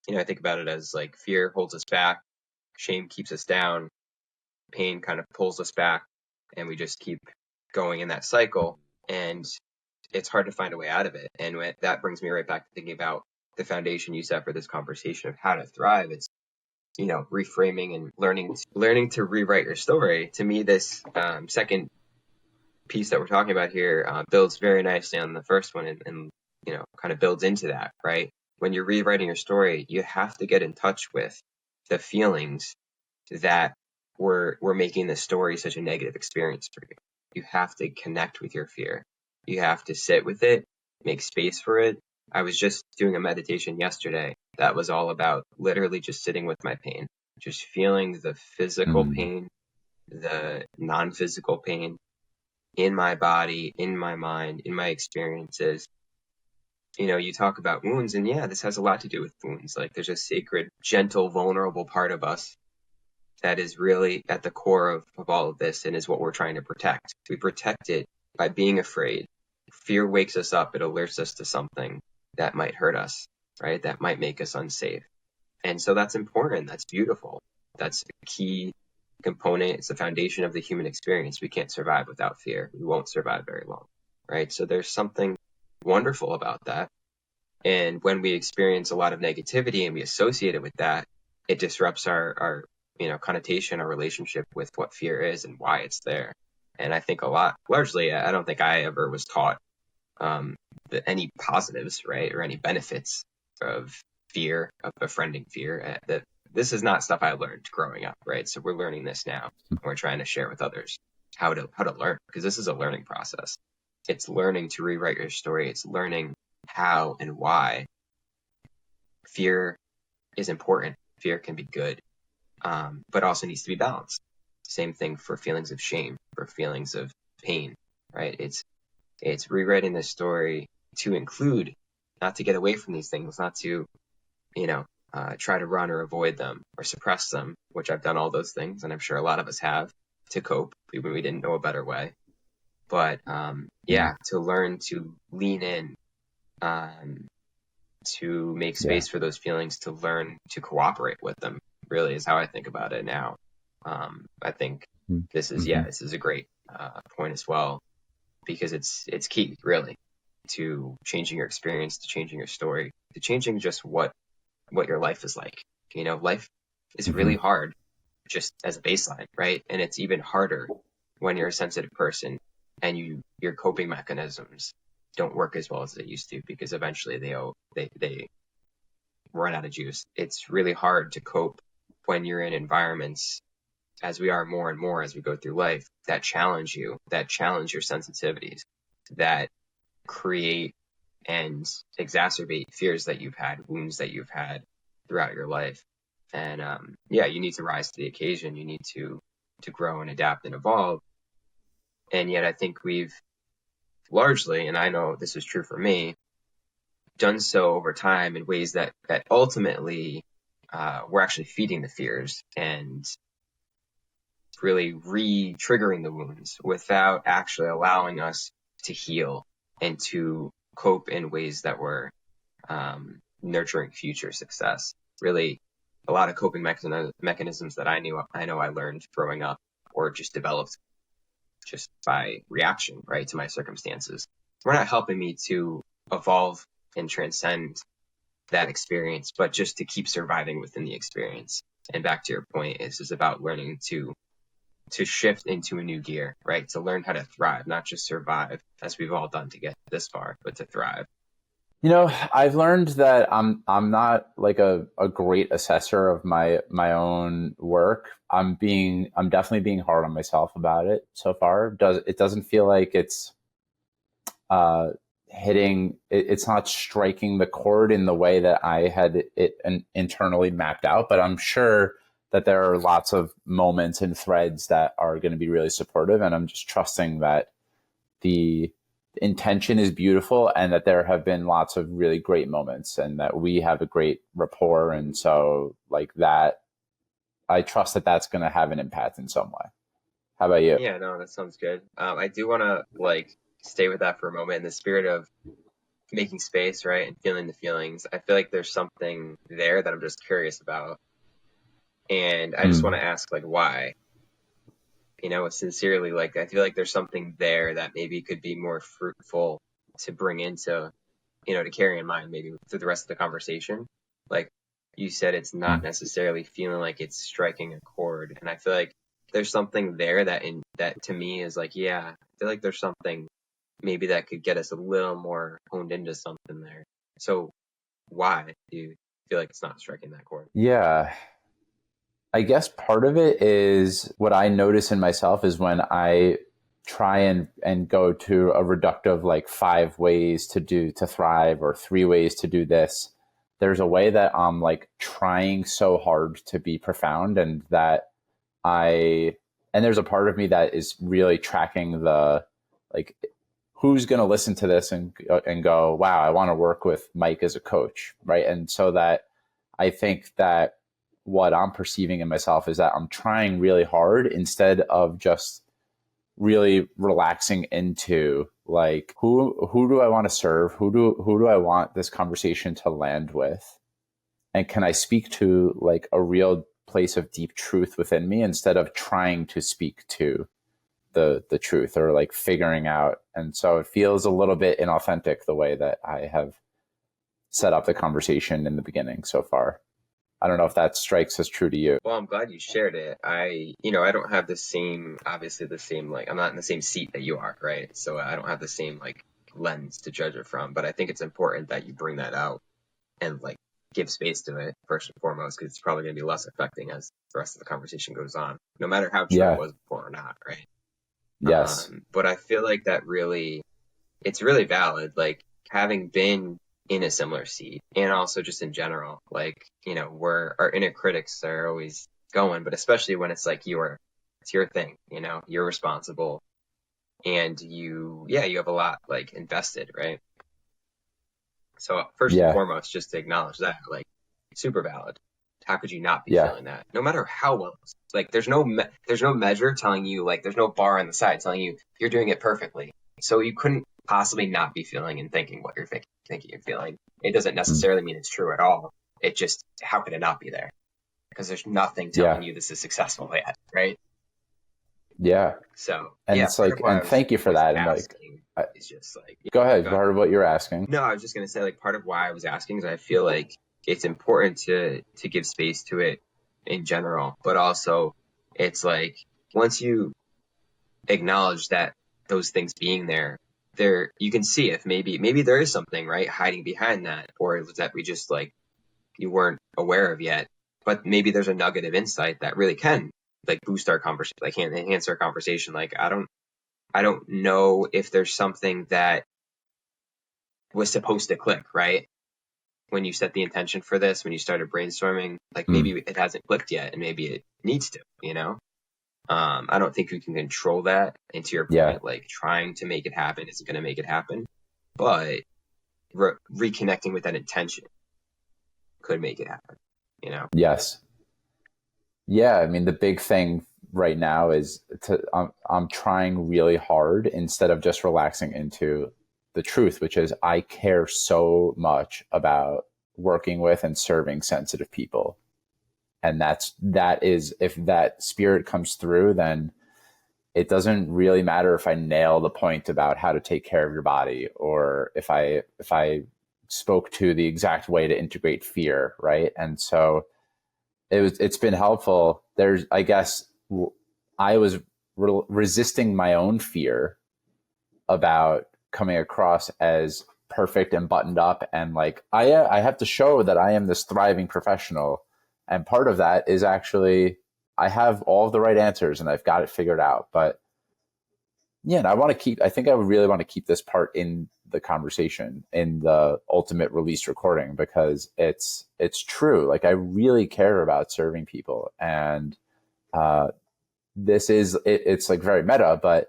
I think about it as like fear holds us back, shame keeps us down, pain kind of pulls us back, and we just keep going in that cycle. And it's hard to find a way out of it. And that brings me right back to thinking about the foundation you set for this conversation of how to thrive. It's, reframing and learning to rewrite your story. To me, this second piece that we're talking about here builds very nicely on the first one, and kind of builds into that, right? When you're rewriting your story, you have to get in touch with the feelings that were making the story such a negative experience for you. You have to connect with your fear. You have to sit with it, make space for it. I was just doing a meditation yesterday that was all about literally just sitting with my pain, just feeling the physical pain, the non-physical pain in my body, in my mind, in my experiences. You talk about wounds, and yeah, this has a lot to do with wounds. Like, there's a sacred, gentle, vulnerable part of us that is really at the core of all of this, and is what we're trying to protect. We protect it by being afraid. Fear wakes us up. It alerts us to something that might hurt us, right? That might make us unsafe. And so that's important. That's beautiful. That's a key component. It's the foundation of the human experience. We can't survive without fear. We won't survive very long, right? So there's something wonderful about that. And when we experience a lot of negativity and we associate it with that, it disrupts our connotation, our relationship with what fear is and why it's there. And I think largely, I don't think I ever was taught any positives, right, or any benefits of fear, of befriending fear. That this is not stuff I learned growing up, right? So we're learning this now, and we're trying to share with others how to learn, because this is a learning process. It's learning to rewrite your story. It's learning how and why fear is important. Fear can be good, but also needs to be balanced. Same thing for feelings of shame, for feelings of pain, right? It's rewriting the story to include, not to get away from these things, not to, try to run or avoid them or suppress them, which I've done all those things, and I'm sure a lot of us have, to cope when we didn't know a better way. But to learn to lean in, to make space for those feelings, to learn to cooperate with them, really is how I think about it now. I think this is a great point as well, because it's key, really, to changing your experience, to changing your story, to changing just what your life is like. Life is really hard. just as a baseline, right? And it's even harder when you're a sensitive person and your coping mechanisms don't work as well as they used to, because eventually they run out of juice. It's really hard to cope when you're in environments, as we are more and more as we go through life, that challenge you, that challenge your sensitivities, that create and exacerbate fears that you've had, wounds that you've had throughout your life. And you need to rise to the occasion. You need to grow and adapt and evolve. And yet I think we've largely, and I know this is true for me, done so over time in ways that ultimately we're actually feeding the fears and really re-triggering the wounds without actually allowing us to heal and to cope in ways that were nurturing future success. Really, a lot of coping mechanisms that I know I learned growing up or just developed just by reaction, right, to my circumstances, were not helping me to evolve and transcend that experience, but just to keep surviving within the experience. And back to your point, this is about learning to shift into a new gear, right? To learn how to thrive, not just survive, as we've all done to get this far, but to thrive. You know, I've learned that I'm not like a great assessor of my own work. I'm definitely being hard on myself about it so far. It doesn't feel like it's hitting, it's not striking the chord in the way that I had it internally mapped out, but I'm sure that there are lots of moments and threads that are going to be really supportive. And I'm just trusting that the intention is beautiful and that there have been lots of really great moments and that we have a great rapport. And so like that, I trust that that's going to have an impact in some way. How about you? Yeah, no, that sounds good. I do want to stay with that for a moment in the spirit of making space, right? And feeling the feelings. I feel like there's something there that I'm just curious about. And I just want to ask, why? Sincerely, I feel like there's something there that maybe could be more fruitful to bring into, to carry in mind maybe through the rest of the conversation. Like you said, it's not necessarily feeling like it's striking a chord. And I feel like there's something there that to me is I feel like there's something maybe that could get us a little more honed into something there. So why do you feel like it's not striking that chord? Yeah. I guess part of it is what I notice in myself is when I try and go to a reductive 5 ways to thrive or 3 ways to do this. There's a way that I'm trying so hard to be profound and that and there's a part of me that is really tracking the who's going to listen to this and go, wow, I want to work with Mike as a coach, right? And so that I think that what I'm perceiving in myself is that I'm trying really hard instead of just really relaxing into who do I want to serve? Who do I want this conversation to land with? And can I speak to a real place of deep truth within me instead of trying to speak to the truth or figuring out. And so it feels a little bit inauthentic the way that I have set up the conversation in the beginning so far. I don't know if that strikes as true to you. Well, I'm glad you shared it. I don't have obviously the same, I'm not in the same seat that you are, right? So I don't have the same, lens to judge it from. But I think it's important that you bring that out and, give space to it, first and foremost, because it's probably going to be less affecting as the rest of the conversation goes on, no matter how true it was before or not, right? Yes. But I feel like it's really valid, having been in a similar seat and also just in general, where our inner critics are always going, but especially when it's it's your thing, you're responsible and you have a lot invested, right? So first and foremost, just to acknowledge that, super valid. How could you not be feeling that? No matter how well, there's no measure telling you, there's no bar on the side telling you you're doing it perfectly. So you couldn't possibly not be feeling and thinking what you're thinking and feeling. It doesn't necessarily mean it's true at all. It just, how could it not be there? Because there's nothing telling you this is successful yet, right? Yeah. So and it's and thank you for that. And it's just go ahead. Part of what you're asking. No, I was just gonna say part of why I was asking is I feel like it's important to give space to it in general, but also It's like once you acknowledge that those things being there, you can see if maybe there is something, right, hiding behind that, or that we just like you weren't aware of yet. But maybe there's a nugget of insight that really can like boost our conversation, like enhance our conversation. Like I don't know if there's something that was supposed to click, right? When you set the intention for this, when you started brainstorming, like maybe Mm. it hasn't clicked yet and maybe it needs to, I don't think we can control that. And to your Yeah. point, like trying to make it happen isn't going to make it happen, but reconnecting with that intention could make it happen. Yes. Yeah. I mean, the big thing right now is I'm trying really hard instead of just relaxing into the truth, which is I care so much about working with and serving sensitive people. And that is, if that spirit comes through, then it doesn't really matter if I nail the point about how to take care of your body, or if I spoke to the exact way to integrate fear, right? And so it's been helpful. There's, I guess, I was resisting my own fear about coming across as perfect and buttoned up, and like I have to show that I am this thriving professional, and part of that is actually I have all of the right answers and I've got it figured out. But yeah, and I think I would really want to keep this part in the conversation in the ultimate release recording, because it's true. Like I really care about serving people, and uh, this is it's like very meta, but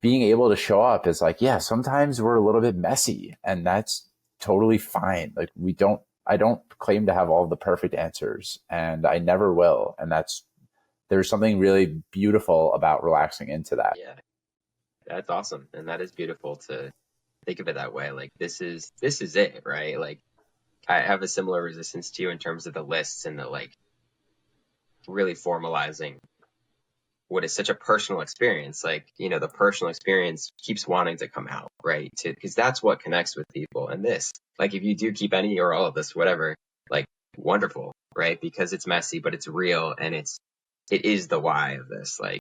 being able to show up is like, yeah, sometimes we're a little bit messy, and that's totally fine. Like I don't claim to have all the perfect answers, and I never will. And there's something really beautiful about relaxing into that. Yeah, that's awesome. And that is beautiful to think of it that way. Like this is it, right? Like I have a similar resistance to you in terms of the lists and the like really formalizing what is such a personal experience. Like, the personal experience keeps wanting to come out, right? Because that's what connects with people. And this, like, if you do keep any or all of this, whatever, like, wonderful, right? Because it's messy, but it's real, and it is the why of this. Like,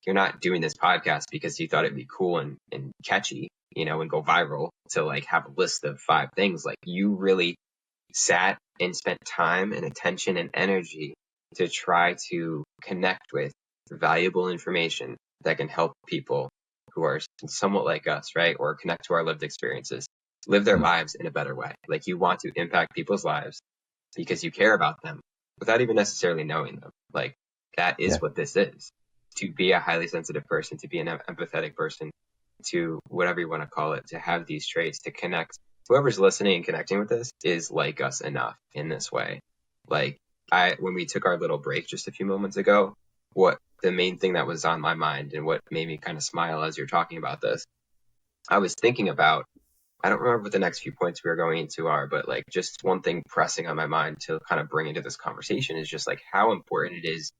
you're not doing this podcast because you thought it'd be cool and catchy, and go viral to like have a list of 5 things. Like, you really sat and spent time and attention and energy to try to connect with valuable information that can help people who are somewhat like us, right? Or connect to our lived experiences, live their lives in a better way. Like you want to impact people's lives because you care about them without even necessarily knowing them. Like that is Yeah. what this is. To be a highly sensitive person, to be an empathetic person, to whatever you want to call it, to have these traits, to connect. Whoever's listening and connecting with this is like us enough in this way. Like when we took our little break just a few moments ago, what the main thing that was on my mind and what made me kind of smile as you're talking about this, I was thinking about, I don't remember what the next few points we were going into are, but like just one thing pressing on my mind to kind of bring into this conversation is just like how important it is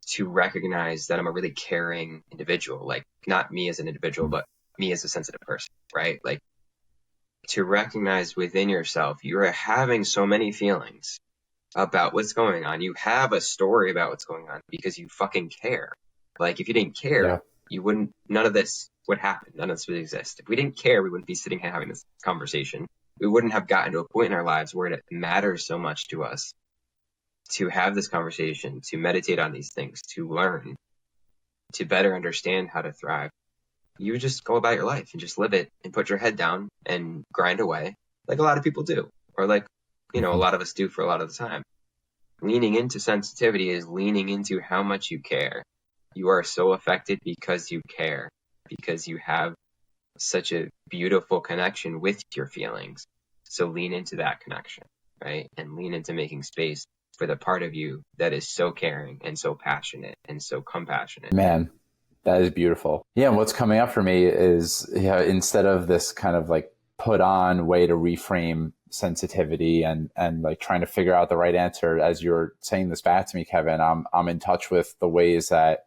to recognize that I'm a really caring individual, like not me as an individual, but me as a sensitive person, right? Like to recognize within yourself, you're having so many feelings about what's going on. You have a story about what's going on because you fucking care. Like if you didn't care, Yeah. none of this would happen. None of this would exist. If we didn't care, we wouldn't be sitting here having this conversation. We wouldn't have gotten to a point in our lives where it matters so much to us to have this conversation, to meditate on these things, to learn, to better understand how to thrive. You would just go about your life and just live it and put your head down and grind away like a lot of people do, or like, a lot of us do for a lot of the time. Leaning into sensitivity is leaning into how much you care. You are so affected because you care, because you have such a beautiful connection with your feelings. So lean into that connection, right? And lean into making space for the part of you that is so caring and so passionate and so compassionate. Man, that is beautiful. Yeah, and what's coming up for me is, instead of this kind of like put on way to reframe sensitivity and like trying to figure out the right answer, as you're saying this back to me, Kevin, I'm in touch with the ways that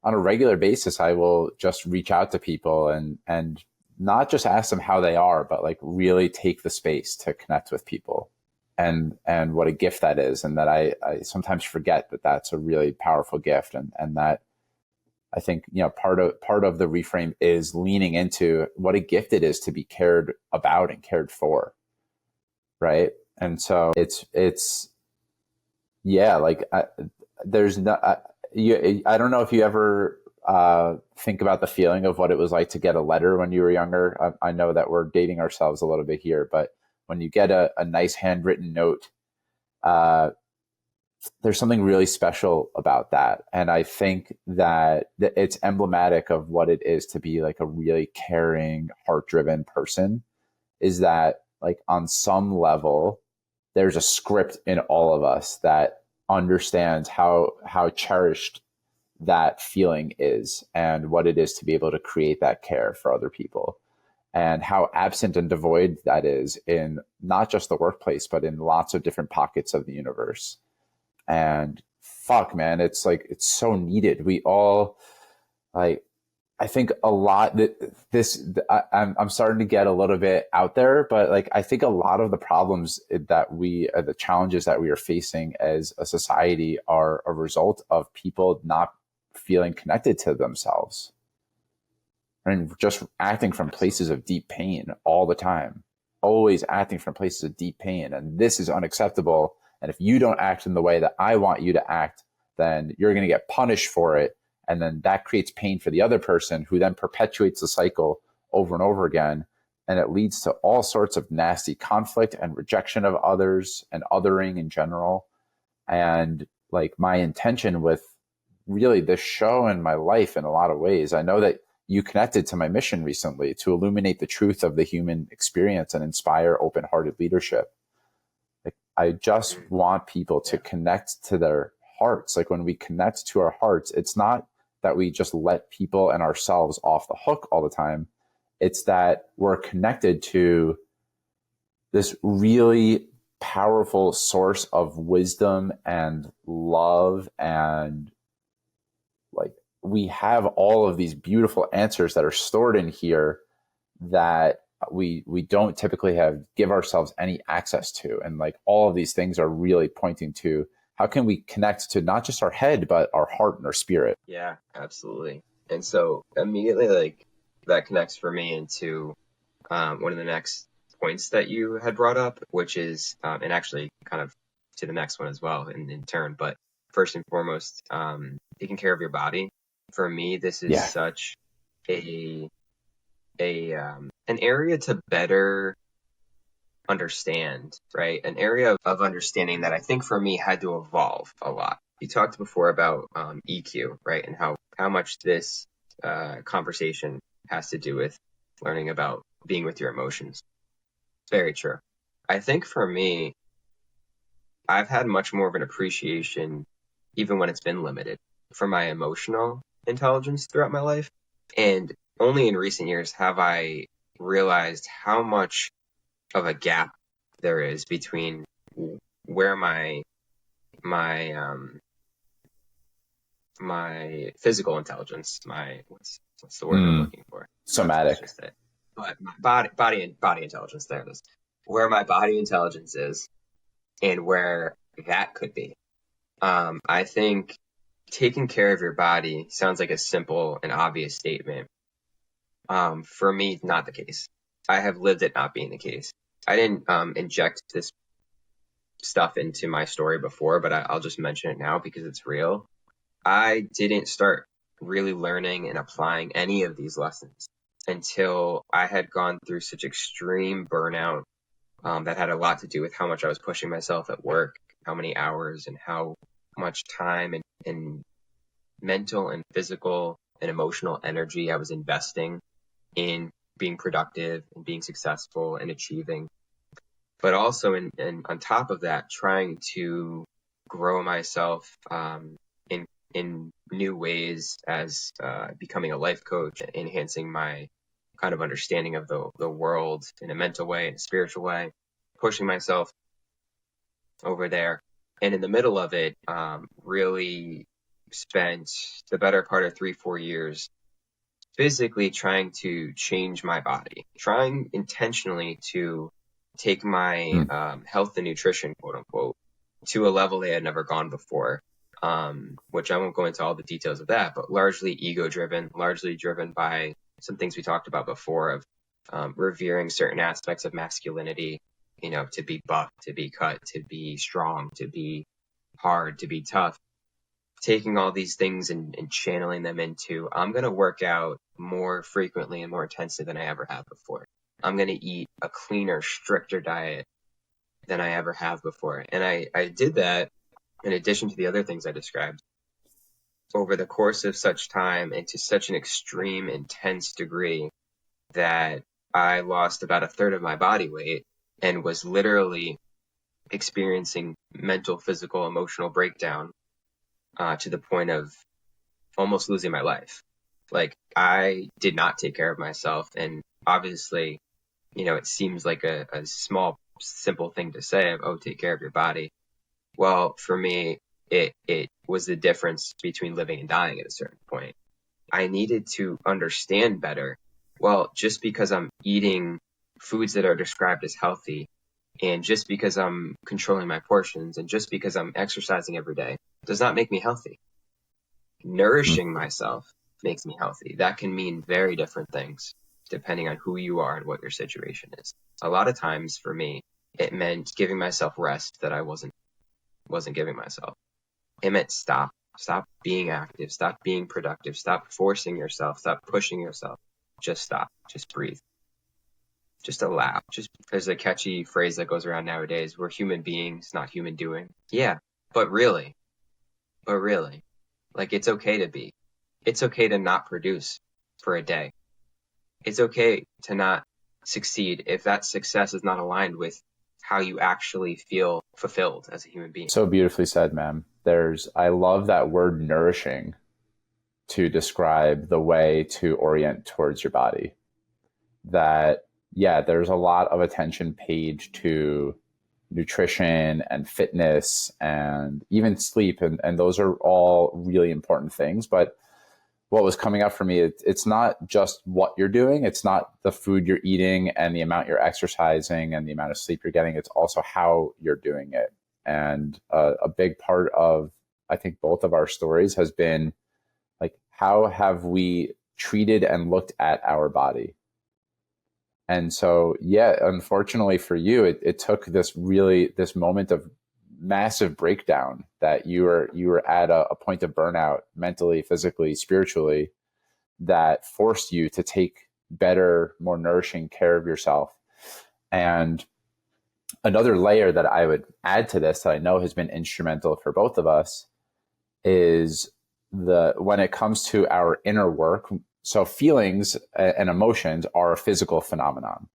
on a regular basis I will just reach out to people and not just ask them how they are, but like really take the space to connect with people and what a gift that is, and that I sometimes forget that that's a really powerful gift, and that I think, part of the reframe is leaning into what a gift it is to be cared about and cared for, right? And so it's yeah, like there's no I don't know if you ever think about the feeling of what it was like to get a letter when you were younger. I know that we're dating ourselves a little bit here, but when you get a nice handwritten note, uh, there's something really special about that. And I think that it's emblematic of what it is to be like a really caring, heart driven person, is that like on some level, there's a script in all of us that understands how cherished that feeling is and what it is to be able to create that care for other people, and how absent and devoid that is in not just the workplace, but in lots of different pockets of the universe. And fuck, man, it's like, it's so needed. We all, like, I think a lot that I'm starting to get a little bit out there, but like, I think a lot of the problems that the challenges that we are facing as a society are a result of people not feeling connected to themselves and just acting from places of deep pain all the time, always acting from places of deep pain. And this is unacceptable. And if you don't act in the way that I want you to act, then you're going to get punished for it. And then that creates pain for the other person, who then perpetuates the cycle over and over again. And it leads to all sorts of nasty conflict and rejection of others and othering in general. And like, my intention with really this show and my life, in a lot of ways, I know that you connected to my mission recently, to illuminate the truth of the human experience and inspire open-hearted leadership. Like, I just want people to connect to their hearts. Like, when we connect to our hearts, it's not that we just let people and ourselves off the hook all the time. It's that we're connected to this really powerful source of wisdom and love, and like, we have all of these beautiful answers that are stored in here that we don't typically give ourselves any access to. And like, all of these things are really pointing to how can we connect to not just our head, but our heart and our spirit. Yeah, absolutely. And so immediately, like, that connects for me into one of the next points that you had brought up, which is, and actually kind of to the next one as well in turn, but first and foremost, taking care of your body. For me, this is such an area to better understand, right? An area of understanding that I think for me had to evolve a lot. You talked before about EQ, right? And how much this conversation has to do with learning about being with your emotions. Very true. I think for me, I've had much more of an appreciation, even when it's been limited, for my emotional intelligence throughout my life. And only in recent years have I realized how much of a gap there is between where my physical intelligence, what's the word I'm looking for? Somatic. Just it. But my body intelligence, there it is. Where my body intelligence is and where that could be. I think taking care of your body sounds like a simple and obvious statement. For me, not the case. I have lived it not being the case. I didn't inject this stuff into my story before, but I'll just mention it now because it's real. I didn't start really learning and applying any of these lessons until I had gone through such extreme burnout that had a lot to do with how much I was pushing myself at work, how many hours and how much time and mental and physical and emotional energy I was investing in being productive and being successful and achieving. But also, and on top of that, trying to grow myself in new ways as becoming a life coach, enhancing my kind of understanding of the world in a mental way, in a spiritual way, pushing myself over there. And in the middle of it, really spent the better part of 3-4 years physically trying to change my body, trying intentionally to take my Mm. health and nutrition, quote unquote, to a level they had never gone before. Which I won't go into all the details of that, but largely ego driven, largely driven by some things we talked about before of revering certain aspects of masculinity, to be buff, to be cut, to be strong, to be hard, to be tough. Taking all these things and channeling them into, I'm going to work out more frequently and more intensely than I ever have before. I'm going to eat a cleaner, stricter diet than I ever have before. And I did that in addition to the other things I described over the course of such time and to such an extreme, intense degree that I lost about a third of my body weight and was literally experiencing mental, physical, emotional breakdown to the point of almost losing my life. Like, I did not take care of myself. And obviously, it seems like a small, simple thing to say of, oh, take care of your body. Well, for me, it was the difference between living and dying at a certain point. I needed to understand better. Well, just because I'm eating foods that are described as healthy, and just because I'm controlling my portions, and just because I'm exercising every day, does not make me healthy. Mm. Nourishing myself makes me healthy. That can mean very different things depending on who you are and what your situation is. A lot of times for me, it meant giving myself rest that I wasn't giving myself. It meant stop being active, stop being productive, stop forcing yourself, stop pushing yourself. Just stop, just breathe, just allow. Just, there's a catchy phrase that goes around nowadays, we're human beings, not human doing. Yeah, but really, like, it's okay to be. It's okay to not produce for a day. It's okay to not succeed if that success is not aligned with how you actually feel fulfilled as a human being. So beautifully said, ma'am. I love that word nourishing to describe the way to orient towards your body. That, yeah, there's a lot of attention paid to nutrition and fitness and even sleep. And those are all really important things. But what was coming up for me, it's not just what you're doing. It's not the food you're eating and the amount you're exercising and the amount of sleep you're getting. It's also how you're doing it. And a big part of, I think, both of our stories has been like, how have we treated and looked at our body? And so, yeah, unfortunately for you, it took this moment of massive breakdown that you were at a point of burnout mentally, physically, spiritually, that forced you to take better, more nourishing care of yourself. And another layer that I would add to this that I know has been instrumental for both of us is when it comes to our inner work. So feelings and emotions are a physical phenomenon.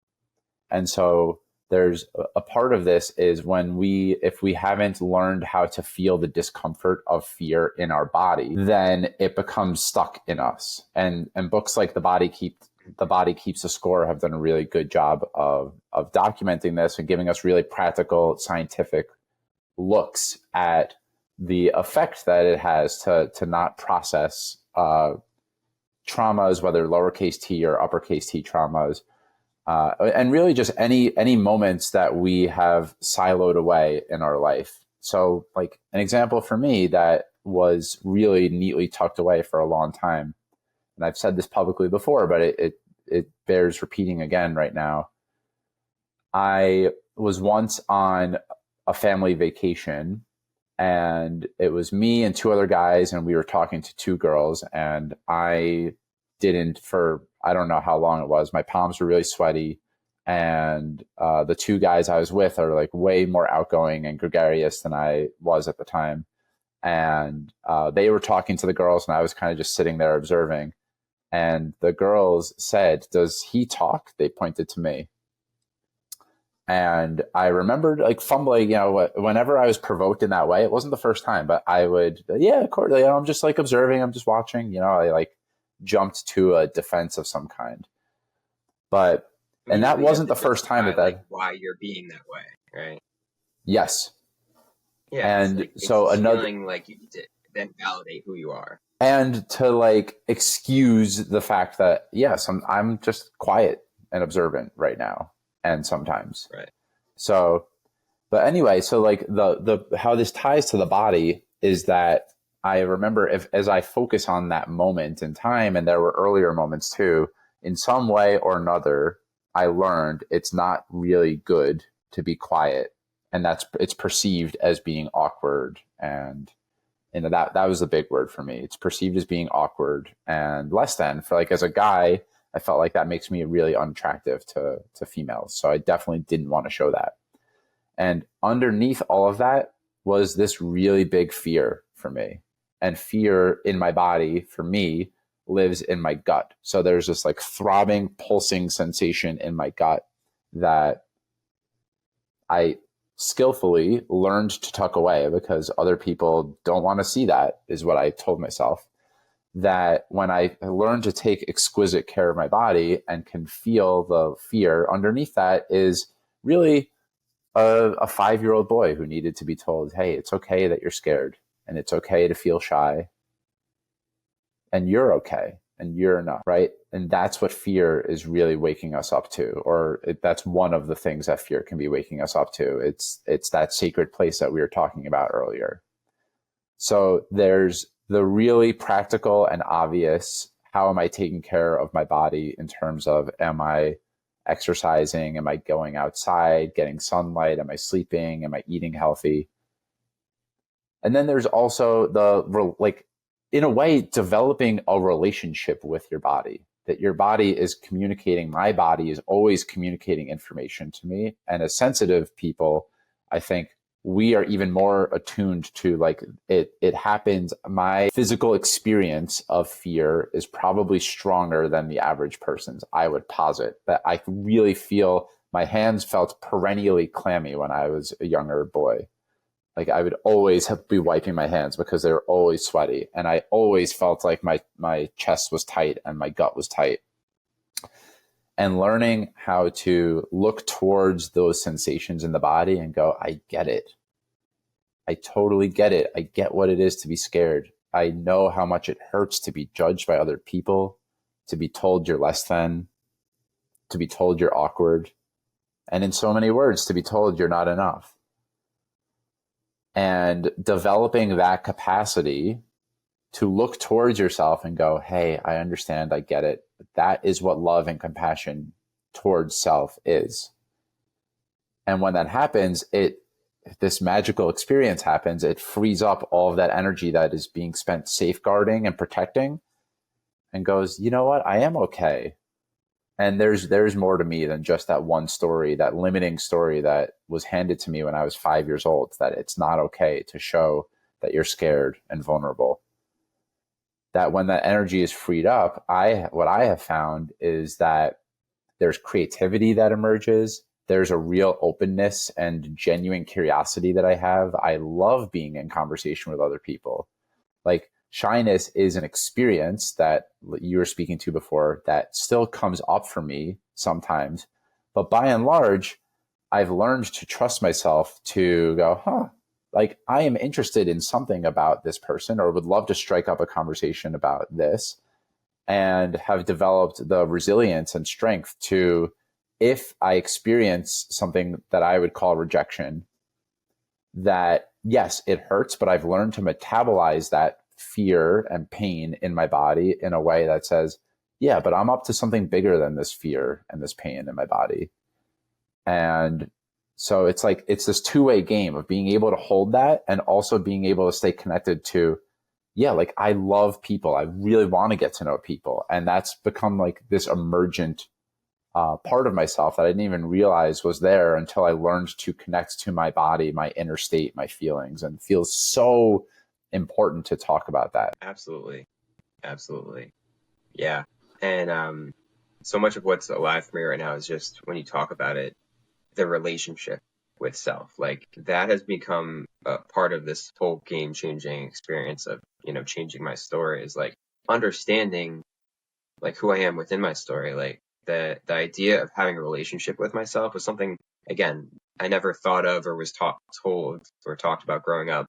And so there's a part of this is if we haven't learned how to feel the discomfort of fear in our body, then it becomes stuck in us. And books like The Body Keeps a Score have done a really good job of documenting this and giving us really practical scientific looks at the effect that it has to not process traumas, whether lowercase t or uppercase T traumas, and really just any moments that we have siloed away in our life. So, like, an example for me that was really neatly tucked away for a long time, and I've said this publicly before, but it bears repeating again right now. I was once on a family vacation, and it was me and two other guys, and we were talking to two girls, and I don't know how long it was. My palms were really sweaty, and the two guys I was with are like way more outgoing and gregarious than I was at the time. And they were talking to the girls, and I was kind of just sitting there observing. And the girls said, "Does he talk?" They pointed to me. And I remembered like fumbling, whenever I was provoked in that way. It wasn't the first time, but I would, yeah, of course, I'm just like observing, I'm just watching, I like jumped to a defense of some kind. But, and that Immediately wasn't the first time like why you're being that way, right? Yes. Yeah, And so it's feeling like you need to then validate who you are. And to like excuse the fact that, yes, I'm just quiet and observant right now. And sometimes. Right. So, but anyway, so like the how this ties to the body is that I remember if as I focus on that moment in time, and there were earlier moments too, in some way or another, I learned it's not really good to be quiet, and that's it's perceived as being awkward, and that was the big word for me. It's perceived as being awkward and less than. For like as a guy, I felt like that makes me really unattractive to females. So I definitely didn't want to show that. And underneath all of that was this really big fear for me. And fear in my body for me lives in my gut. So there's this like throbbing, pulsing sensation in my gut that I skillfully learned to tuck away because other people don't want to see that, is what I told myself. That when I learned to take exquisite care of my body and can feel the fear underneath that is really a 5-year-old boy who needed to be told, hey, it's okay that you're scared and it's okay to feel shy and you're okay and you're not, right? And that's what fear is really waking us up to, or that's one of the things that fear can be waking us up to. It's that sacred place that we were talking about earlier. So there's the really practical and obvious, how am I taking care of my body in terms of, am I exercising? Am I going outside, getting sunlight? Am I sleeping? Am I eating healthy? And then there's also like, in a way, developing a relationship with your body, that your body is communicating, my body is always communicating information to me. And as sensitive people, I think we are even more attuned to like it happens. My physical experience of fear is probably stronger than the average person's. I would posit that I really feel my hands felt perennially clammy when I was a younger boy. Like I would always be wiping my hands because they were always sweaty. And I always felt like my chest was tight and my gut was tight. And learning how to look towards those sensations in the body and go, I get it. I totally get it. I get what it is to be scared. I know how much it hurts to be judged by other people, to be told you're less than, to be told you're awkward. And in so many words, to be told you're not enough. And developing that capacity to look towards yourself and go, hey, I understand, I get it. That is what love and compassion towards self is. And when that happens, this magical experience happens, it frees up all of that energy that is being spent safeguarding and protecting and goes, you know what, I am okay. And there's more to me than just that one story, that limiting story that was handed to me when I was 5 years old, that it's not okay to show that you're scared and vulnerable. That when that energy is freed up, what I have found is that there's creativity that emerges. There's a real openness and genuine curiosity that I have. I love being in conversation with other people. Like, shyness is an experience that you were speaking to before that still comes up for me sometimes. But by and large, I've learned to trust myself to go, like I am interested in something about this person or would love to strike up a conversation about this, and have developed the resilience and strength to, if I experience something that I would call rejection, that yes, it hurts, but I've learned to metabolize that fear and pain in my body in a way that says, yeah, but I'm up to something bigger than this fear and this pain in my body. And so it's like, it's this two-way game of being able to hold that and also being able to stay connected to, yeah, like I love people. I really want to get to know people. And that's become like this emergent part of myself that I didn't even realize was there until I learned to connect to my body, my inner state, my feelings, and it feels so important to talk about that. Absolutely. Absolutely. Yeah. And so much of what's alive for me right now is just when you talk about it, the relationship with self. Like that has become a part of this whole game changing experience of, changing my story, is like understanding like who I am within my story. Like the idea of having a relationship with myself was something, again, I never thought of or was told or talked about growing up.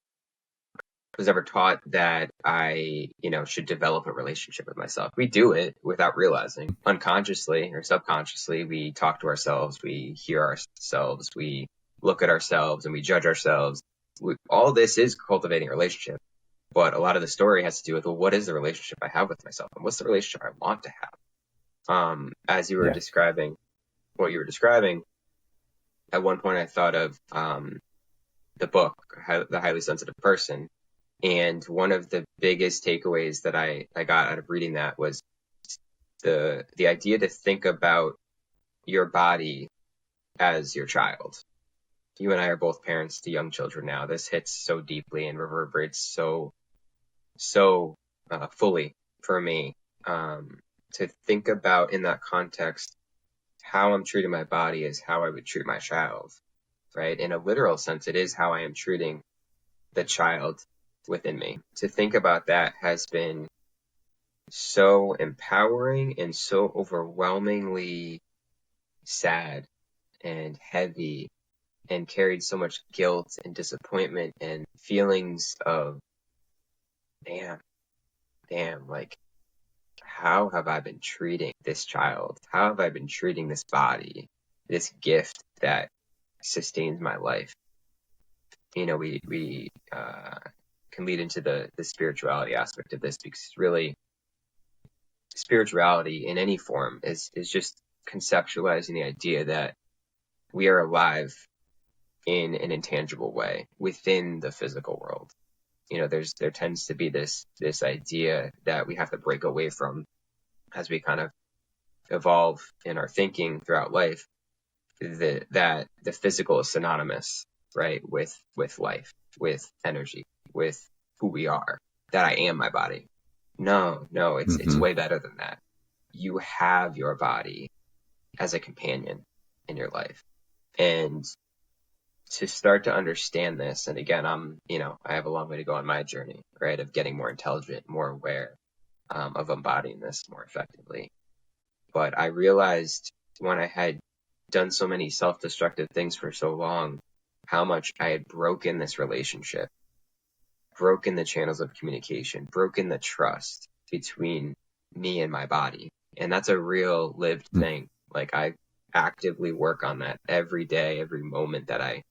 I was never taught that I, should develop a relationship with myself. We do it without realizing. Unconsciously or subconsciously, we talk to ourselves, we hear ourselves, we look at ourselves and we judge ourselves. All this is cultivating a relationship. But a lot of the story has to do with, well, what is the relationship I have with myself? And what's the relationship I want to have? As you were describing what you were describing, at one point I thought of the book, The Highly Sensitive Person. And one of the biggest takeaways that I got out of reading that was the idea to think about your body as your child. You and I are both parents to young children now. This hits so deeply and reverberates so fully for me. To think about in that context, how I'm treating my body is how I would treat my child, right? In a literal sense, it is how I am treating the child within me. To think about that has been so empowering and so overwhelmingly sad and heavy, and carried so much guilt and disappointment and feelings of, damn, like, how have I been treating this child? How have I been treating this body, this gift that sustains my life? We can lead into the spirituality aspect of this, because really spirituality in any form is just conceptualizing the idea that we are alive in an intangible way within the physical world. There tends to be this idea that we have to break away from as we kind of evolve in our thinking throughout life, that the physical is synonymous, right, with life, with energy, with who we are, that I am my body. No, it's way better than that. You have your body as a companion in your life. And to start to understand this, and again, I have a long way to go on my journey, right, of getting more intelligent, more aware, of embodying this more effectively. But I realized when I had done so many self-destructive things for so long, how much I had broken this relationship, broken the channels of communication, broken the trust between me and my body. And that's a real lived thing. Like, I actively work on that every day, every moment that I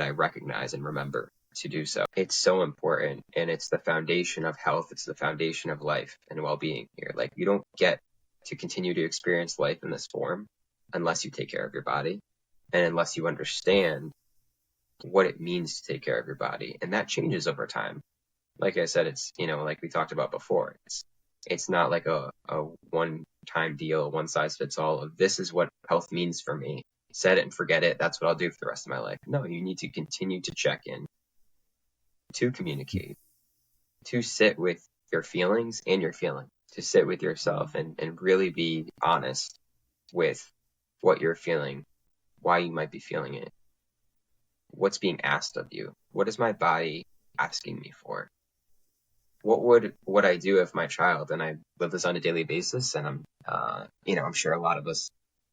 recognize and remember to do so. It's so important, and it's the foundation of health. It's the foundation of life and well-being here. Like, you don't get to continue to experience life in this form unless you take care of your body, and unless you understand what it means to take care of your body. And that changes over time. Like I said, it's, like we talked about before, it's not like a one-time deal, one size fits all of, this is what health means for me. Set it and forget it. That's what I'll do for the rest of my life. No, you need to continue to check in, to communicate, to sit with your feelings and your feeling, to sit with yourself and really be honest with what you're feeling, why you might be feeling it, what's being asked of you. What is my body asking me for? What would I do if my child, and I live this on a daily basis, and I'm sure a lot of us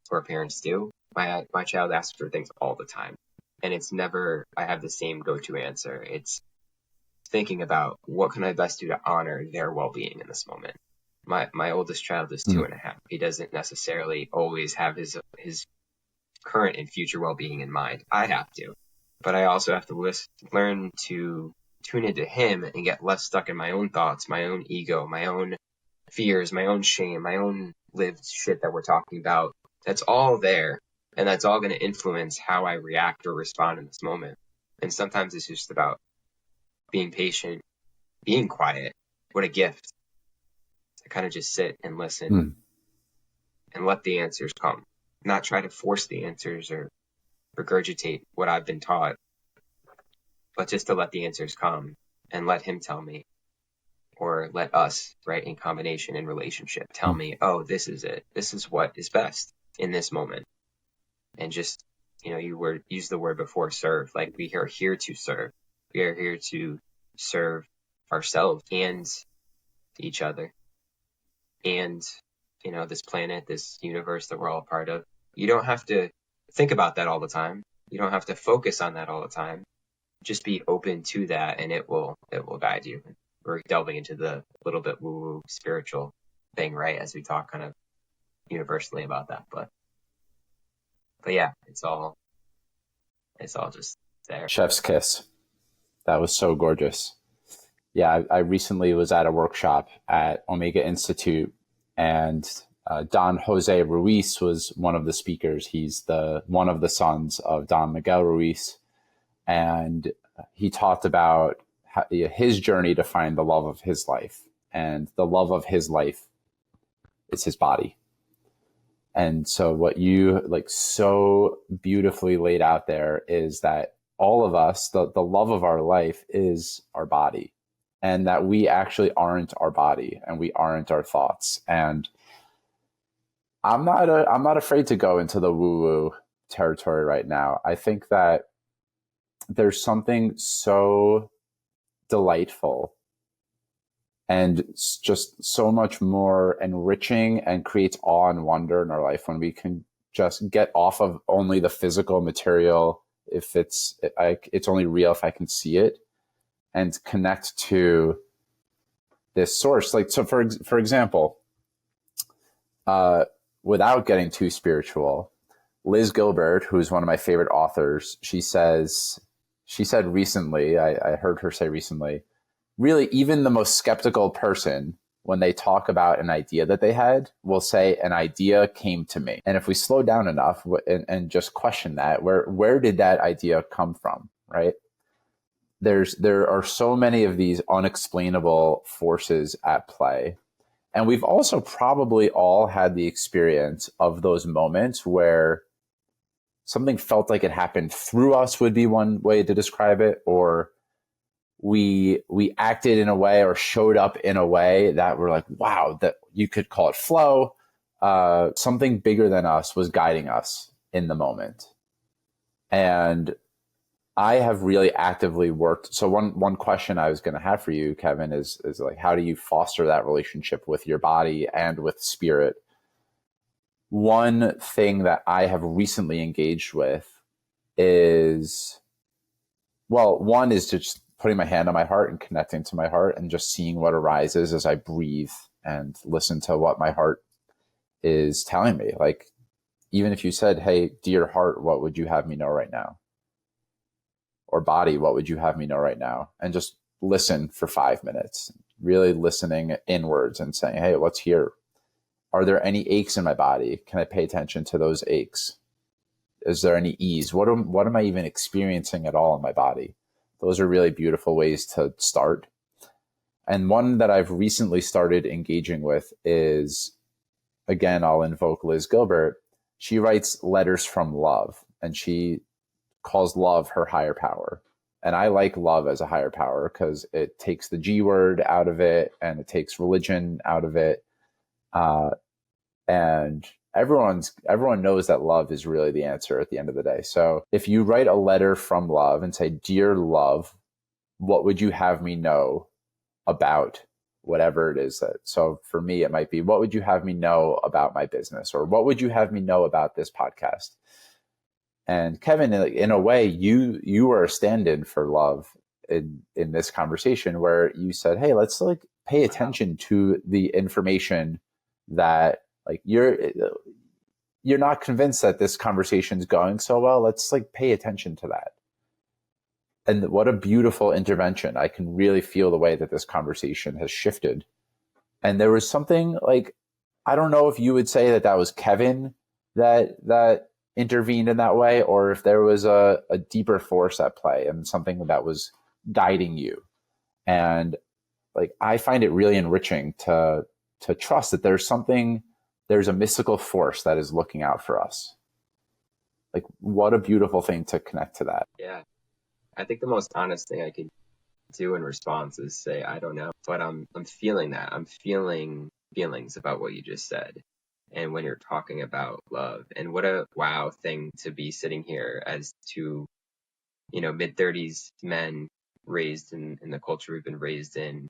who are parents do, my child asks for things all the time, and it's never I have the same go-to answer. It's thinking about, what can I best do to honor their well-being in this moment. My oldest child is 2.5. He doesn't necessarily always have his current and future well-being in mind. I have to, but I also have to learn to tune into him and get less stuck in my own thoughts, my own ego, my own fears, my own shame, my own lived shit that we're talking about. That's all there, and that's all going to influence how I react or respond in this moment. And sometimes it's just about being patient, being quiet. What a gift to kind of just sit and listen and let the answers come. Not try to force the answers or regurgitate what I've been taught, but just to let the answers come and let him tell me, or let us, right, in combination, in relationship, tell me, oh, this is it. This is what is best in this moment. And just, you use the word before, serve. Like, we are here to serve. We are here to serve ourselves and each other. And, this planet, this universe that we're all part of. You don't have to think about that all the time. You don't have to focus on that all the time. Just be open to that, and it will guide you. We're delving into the little bit woo-woo spiritual thing, right, as we talk kind of universally about that. But yeah, it's all it's all just there. Chef's kiss. That was so gorgeous. Yeah, I recently was at a workshop at Omega Institute, and Don Jose Ruiz was one of the speakers. He's the one of the sons of Don Miguel Ruiz, and he talked about his journey to find the love of his life, and the love of his life is his body. And so what you like so beautifully laid out there is that all of us, the love of our life is our body, and that we actually aren't our body and we aren't our thoughts. And I'm not afraid to go into the woo woo territory right now. I think that there's something so delightful and just so much more enriching and creates awe and wonder in our life when we can just get off of only the physical material. If it's only real if I can see it, and connect to this source. Like, so for example, without getting too spiritual, Liz Gilbert, who's one of my favorite authors, she said recently, I heard her say recently, really, even the most skeptical person, when they talk about an idea that they had, will say an idea came to me. And if we slow down enough and just question that, where did that idea come from, right? There are so many of these unexplainable forces at play. And we've also probably all had the experience of those moments where something felt like it happened through us, would be one way to describe it, or we acted in a way or showed up in a way that we're like, wow, that you could call it flow. Something bigger than us was guiding us in the moment. And I have really actively worked. So one question I was going to have for you, Kevin, is like, how do you foster that relationship with your body and with spirit? One thing that I have recently engaged with is, well, one is just putting my hand on my heart and connecting to my heart and just seeing what arises as I breathe and listen to what my heart is telling me. Like, even if you said, hey, dear heart, what would you have me know right now? Or body, what would you have me know right now? And just listen for 5 minutes, really listening inwards and saying, hey, what's here? Are there any aches in my body? Can I pay attention to those aches? Is there any ease? What am I even experiencing at all in my body? Those are really beautiful ways to start. And one that I've recently started engaging with is, again, I'll invoke Liz Gilbert. She writes letters from love, and she calls love her higher power. And I like love as a higher power because it takes the G word out of it and it takes religion out of it. And everyone knows that love is really the answer at the end of the day. So if you write a letter from love and say, dear love, what would you have me know about whatever it is that, so for me, it might be, what would you have me know about my business? Or what would you have me know about this podcast? And Kevin, in a way, you are a stand-in for love in this conversation, where you said, hey, let's like pay attention to the information that, like, you're not convinced that this conversation's going so well. Let's like pay attention to that. And what a beautiful intervention. I can really feel the way that this conversation has shifted. And there was something like, I don't know if you would say that was Kevin that intervened in that way, or if there was a deeper force at play and something that was guiding you. And like, I find it really enriching to trust that there's a mystical force that is looking out for us. Like, what a beautiful thing to connect to that. Yeah. I think the most honest thing I can do in response is say, I don't know, but I'm feeling that. I'm feeling feelings about what you just said. And when you're talking about love, and what a wow thing to be sitting here as two, mid-30s men raised in the culture we've been raised in,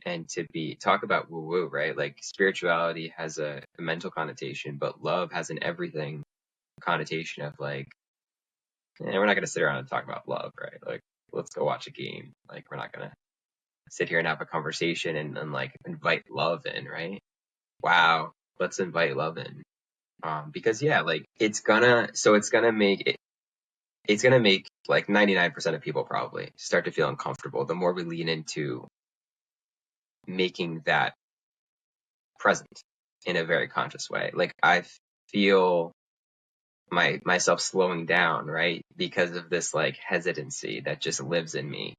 and to talk about woo woo, right? Like, spirituality has a mental connotation, but love has an everything connotation of like, we're not going to sit around and talk about love, right? Like, let's go watch a game. Like, we're not going to sit here and have a conversation and like invite love in, right? Wow, let's invite love in. Because yeah, like it's gonna make it's going to make like 99% of people probably start to feel uncomfortable the more we lean into making that present in a very conscious way. Like I feel myself slowing down, right? Because of this like hesitancy that just lives in me,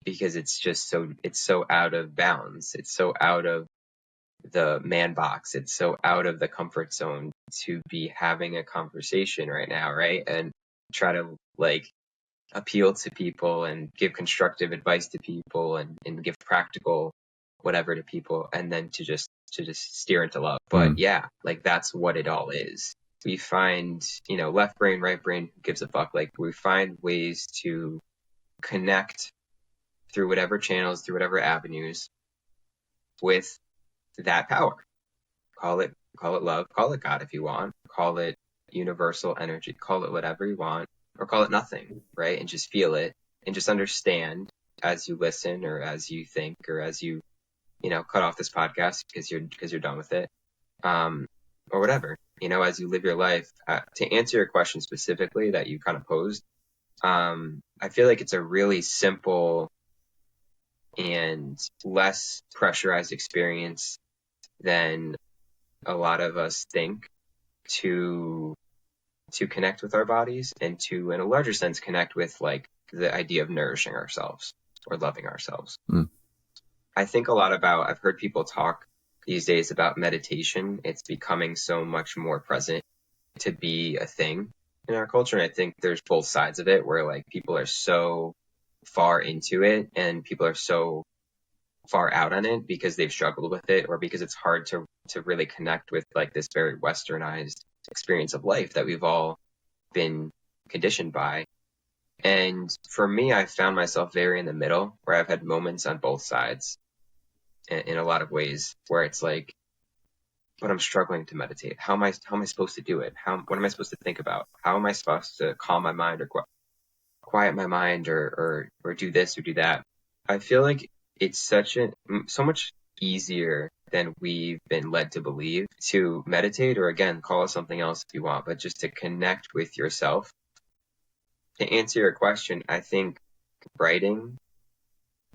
because it's so out of bounds. It's so out of the man box. It's so out of the comfort zone to be having a conversation right now, right? And try to like appeal to people and give constructive advice to people and give practical whatever to people, and then to just steer into love. But yeah, like that's what it all is. We find, left brain, right brain, who gives a fuck? Like we find ways to connect through whatever channels, through whatever avenues with that power. Call it love, call it God if you want, call it universal energy, call it whatever you want, or call it nothing, right? And just feel it and just understand as you listen or as you think or as you, cut off this podcast because you're done with it. Or whatever, as you live your life. To answer your question specifically that you kind of posed, I feel like it's a really simple and less pressurized experience than a lot of us think to connect with our bodies and to, in a larger sense, connect with like the idea of nourishing ourselves or loving ourselves. I think a lot about, I've heard people talk these days about meditation. It's becoming so much more present to be a thing in our culture. And I think there's both sides of it where like people are so far into it and people are so far out on it because they've struggled with it or because it's hard to really connect with like this very westernized experience of life that we've all been conditioned by. And for me, I found myself very in the middle where I've had moments on both sides in a lot of ways where it's like, but I'm struggling to meditate. How am I supposed to do it? What am I supposed to think about? How am I supposed to calm my mind or quiet my mind or do this or do that? I feel like it's so much easier than we've been led to believe to meditate, or again, call it something else if you want, but just to connect with yourself. To answer your question, I think writing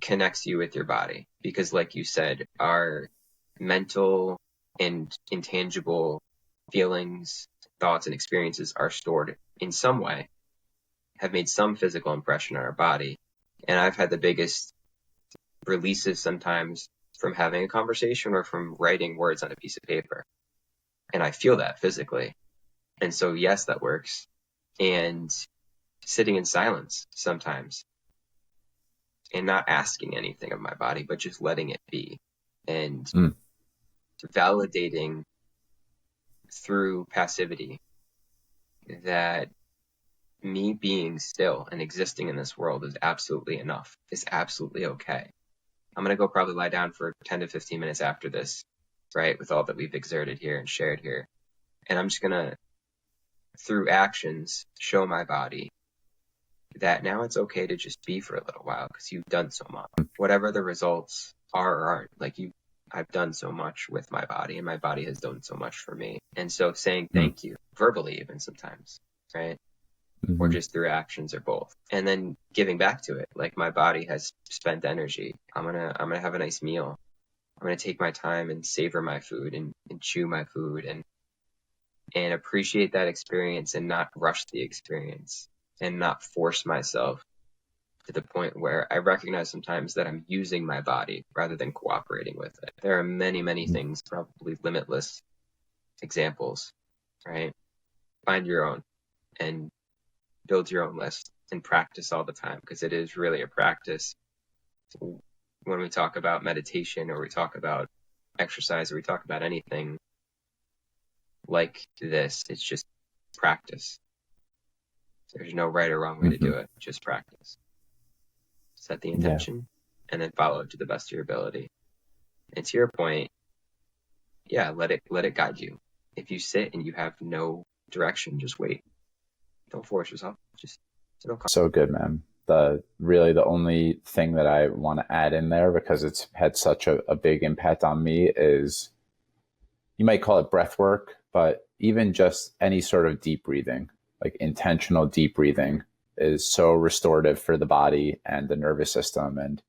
connects you with your body because, like you said, our mental and intangible feelings, thoughts, and experiences are stored in some way, have made some physical impression on our body. And I've had the biggest releases sometimes from having a conversation or from writing words on a piece of paper. And I feel that physically. And so, yes, that works. And sitting in silence sometimes and not asking anything of my body, but just letting it be and validating through passivity that me being still and existing in this world is absolutely enough. It's absolutely okay. I'm going to go probably lie down for 10 to 15 minutes after this, right? With all that we've exerted here and shared here. And I'm just going to, through actions, show my body that now it's okay to just be for a little while because you've done so much. Whatever the results are or aren't, like I've done so much with my body and my body has done so much for me. And so saying thank you, verbally even sometimes, right? Or just through actions or both. And then giving back to it. Like my body has spent energy. I'm gonna have a nice meal. I'm gonna take my time and savor my food and chew my food and appreciate that experience and not rush the experience and not force myself to the point where I recognize sometimes that I'm using my body rather than cooperating with it. There are many, many things, probably limitless examples, right? Find your own and build your own list and practice all the time because it is really a practice. When we talk about meditation or we talk about exercise or we talk about anything like this, it's just practice. There's no right or wrong way to do it, just practice. Set the intention and then follow it to the best of your ability. And to your point, let it guide you. If you sit and you have no direction, just wait. Don't force yourself. Just so good, man. The only thing that I want to add in there, because it's had such a big impact on me, is you might call it breath work, but even just any sort of deep breathing. like intentional deep breathing is so restorative for the body and the nervous system. And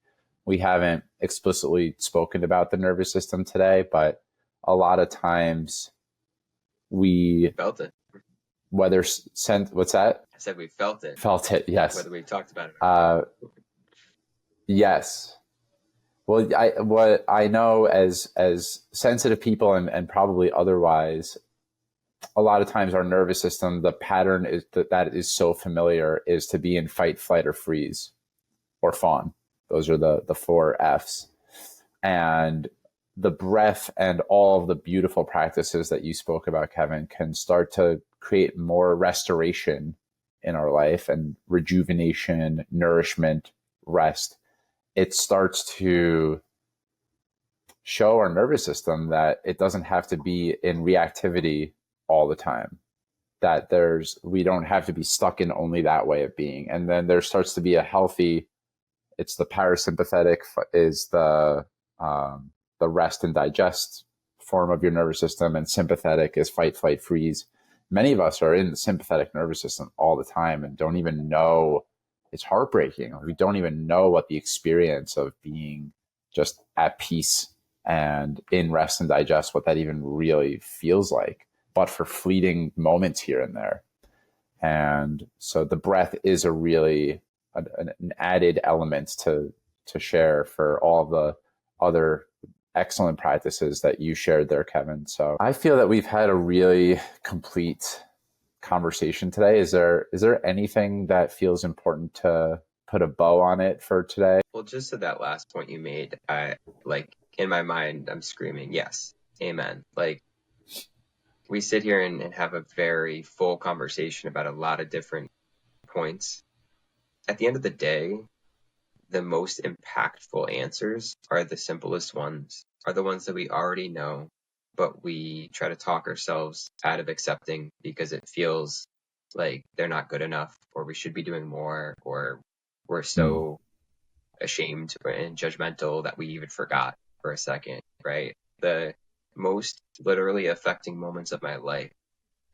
we haven't explicitly spoken about the nervous system today, but a lot of times we Felt it. whether sent what's that? I said we felt it, Felt it, yes. whether we talked about it or not. Yes. Well, what I know as sensitive people and probably otherwise, a lot of times our nervous system, the pattern is that is so familiar is to be in fight, flight, or freeze, or fawn. Those are the four Fs. And the breath and all of the beautiful practices that you spoke about, Kevin, can start to create more restoration in our life and rejuvenation, nourishment, rest. It starts to show our nervous system that it doesn't have to be in reactivity all the time, that we don't have to be stuck in only that way of being. And then there starts to be a healthy, it's the parasympathetic is the rest and digest form of your nervous system, and sympathetic is fight, flight, freeze. Many of us are in the sympathetic nervous system all the time and don't even know. It's heartbreaking. We don't even know what the experience of being just at peace and in rest and digest, what that even really feels like, but for fleeting moments here and there. And so the breath is a really an added element to share for all the other excellent practices that you shared there, Kevin. So I feel that we've had a really complete conversation today. Is there anything that feels important to put a bow on it for today? Well, just to that last point you made, I like in my mind, I'm screaming, yes, amen. Like we sit here and have a very full conversation about a lot of different points. At the end of the day, the most impactful answers are the simplest ones, are the ones that we already know, but we try to talk ourselves out of accepting because it feels like they're not good enough, or we should be doing more, or we're so ashamed and judgmental that we even forgot for a second, right? The most literally affecting moments of my life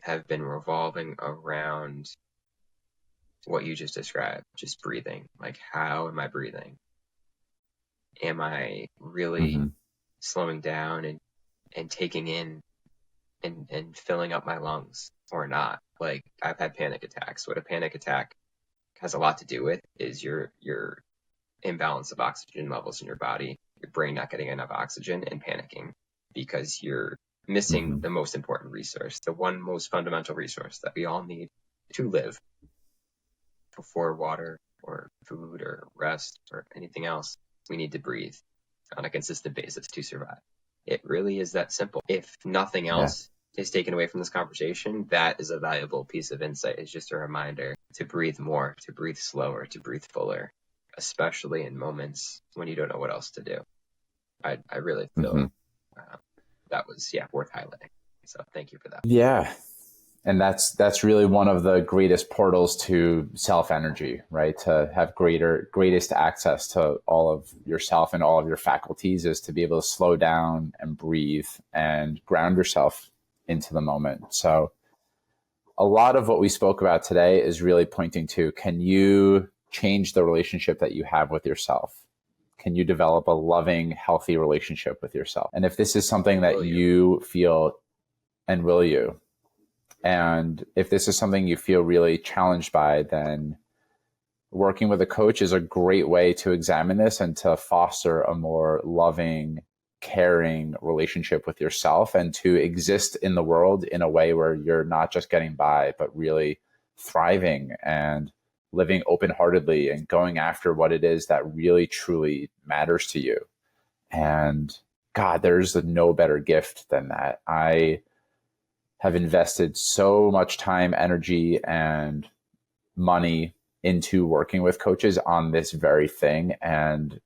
have been revolving around what you just described, just breathing. Like, how am I breathing? Am I really slowing down and taking in and filling up my lungs or not? Like, I've had panic attacks. What a panic attack has a lot to do with is your imbalance of oxygen levels in your body, your brain not getting enough oxygen and panicking because you're missing the most important resource, the one most fundamental resource that we all need to live before water or food or rest or anything else. We need to breathe on a consistent basis to survive. It really is that simple. If nothing else is taken away from this conversation, that is a valuable piece of insight. It's just a reminder to breathe more, to breathe slower, to breathe fuller, especially in moments when you don't know what else to do. I really feel that was worth highlighting. So thank you for that. Yeah. And that's really one of the greatest portals to self energy, right? To have greatest access to all of yourself and all of your faculties is to be able to slow down and breathe and ground yourself into the moment. So a lot of what we spoke about today is really pointing to, can you change the relationship that you have with yourself? Can you develop a loving, healthy relationship with yourself? And if this is something that you feel, and will you? And if this is something you feel really challenged by, then working with a coach is a great way to examine this and to foster a more loving, caring relationship with yourself and to exist in the world in a way where you're not just getting by, but really thriving and living open-heartedly and going after what it is that really, truly matters to you. And God, there's no better gift than that. I have invested so much time, energy, and money into working with coaches on this very thing. And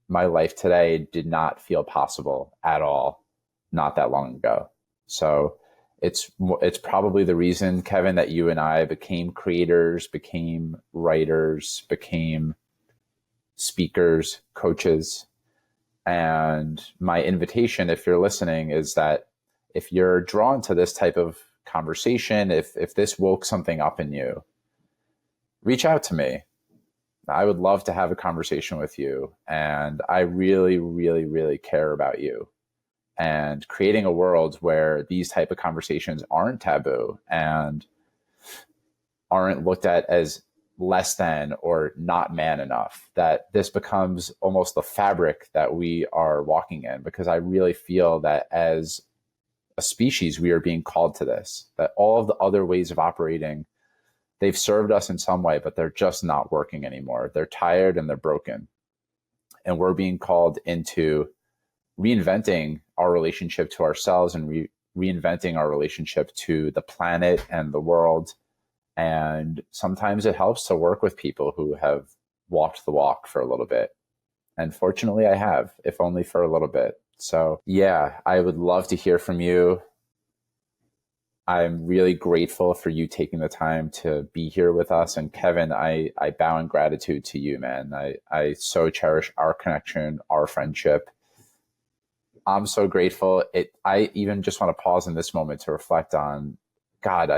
my life today did not feel possible at all not that long ago. So it's probably the reason, Kevin, that you and I became creators, became writers, became speakers, coaches. And my invitation, if you're listening, is that if you're drawn to this type of conversation, if this woke something up in you, reach out to me. I would love to have a conversation with you. And I really, really, really care about you. And creating a world where these type of conversations aren't taboo and aren't looked at as less than or not man enough, that this becomes almost the fabric that we are walking in. Because I really feel that as a species, we are being called to this, that all of the other ways of operating, they've served us in some way, but they're just not working anymore. They're tired and they're broken. And we're being called into reinventing our relationship to ourselves and reinventing our relationship to the planet and the world. And sometimes it helps to work with people who have walked the walk for a little bit. And fortunately, I have, if only for a little bit. So yeah, I would love to hear from you. I'm really grateful for you taking the time to be here with us. And Kevin, I bow in gratitude to you, man. I so cherish our connection, our friendship. I'm so grateful. I even just want to pause in this moment to reflect on, God,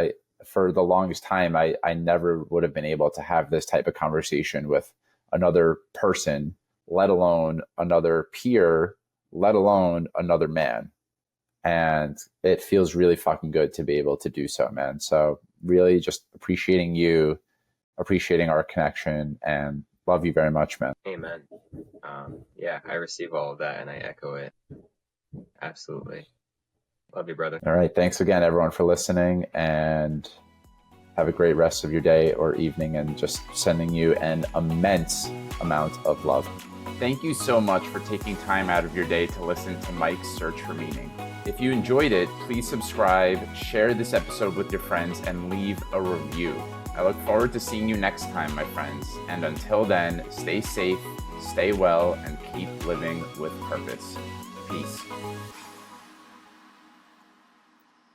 for the longest time, I never would have been able to have this type of conversation with another person, let alone another peer, let alone another man. And it feels really fucking good to be able to do so, man. So really just appreciating you, appreciating our connection, and love you very much, man. Amen. Yeah, I receive all of that and I echo it. Absolutely. Love you, brother. All right. Thanks again, everyone, for listening, and have a great rest of your day or evening, and just sending you an immense amount of love. Thank you so much for taking time out of your day to listen to Mike's Search for Meaning. If you enjoyed it, please subscribe, share this episode with your friends, and leave a review. I look forward to seeing you next time, my friends. And until then, stay safe, stay well, and keep living with purpose. Peace.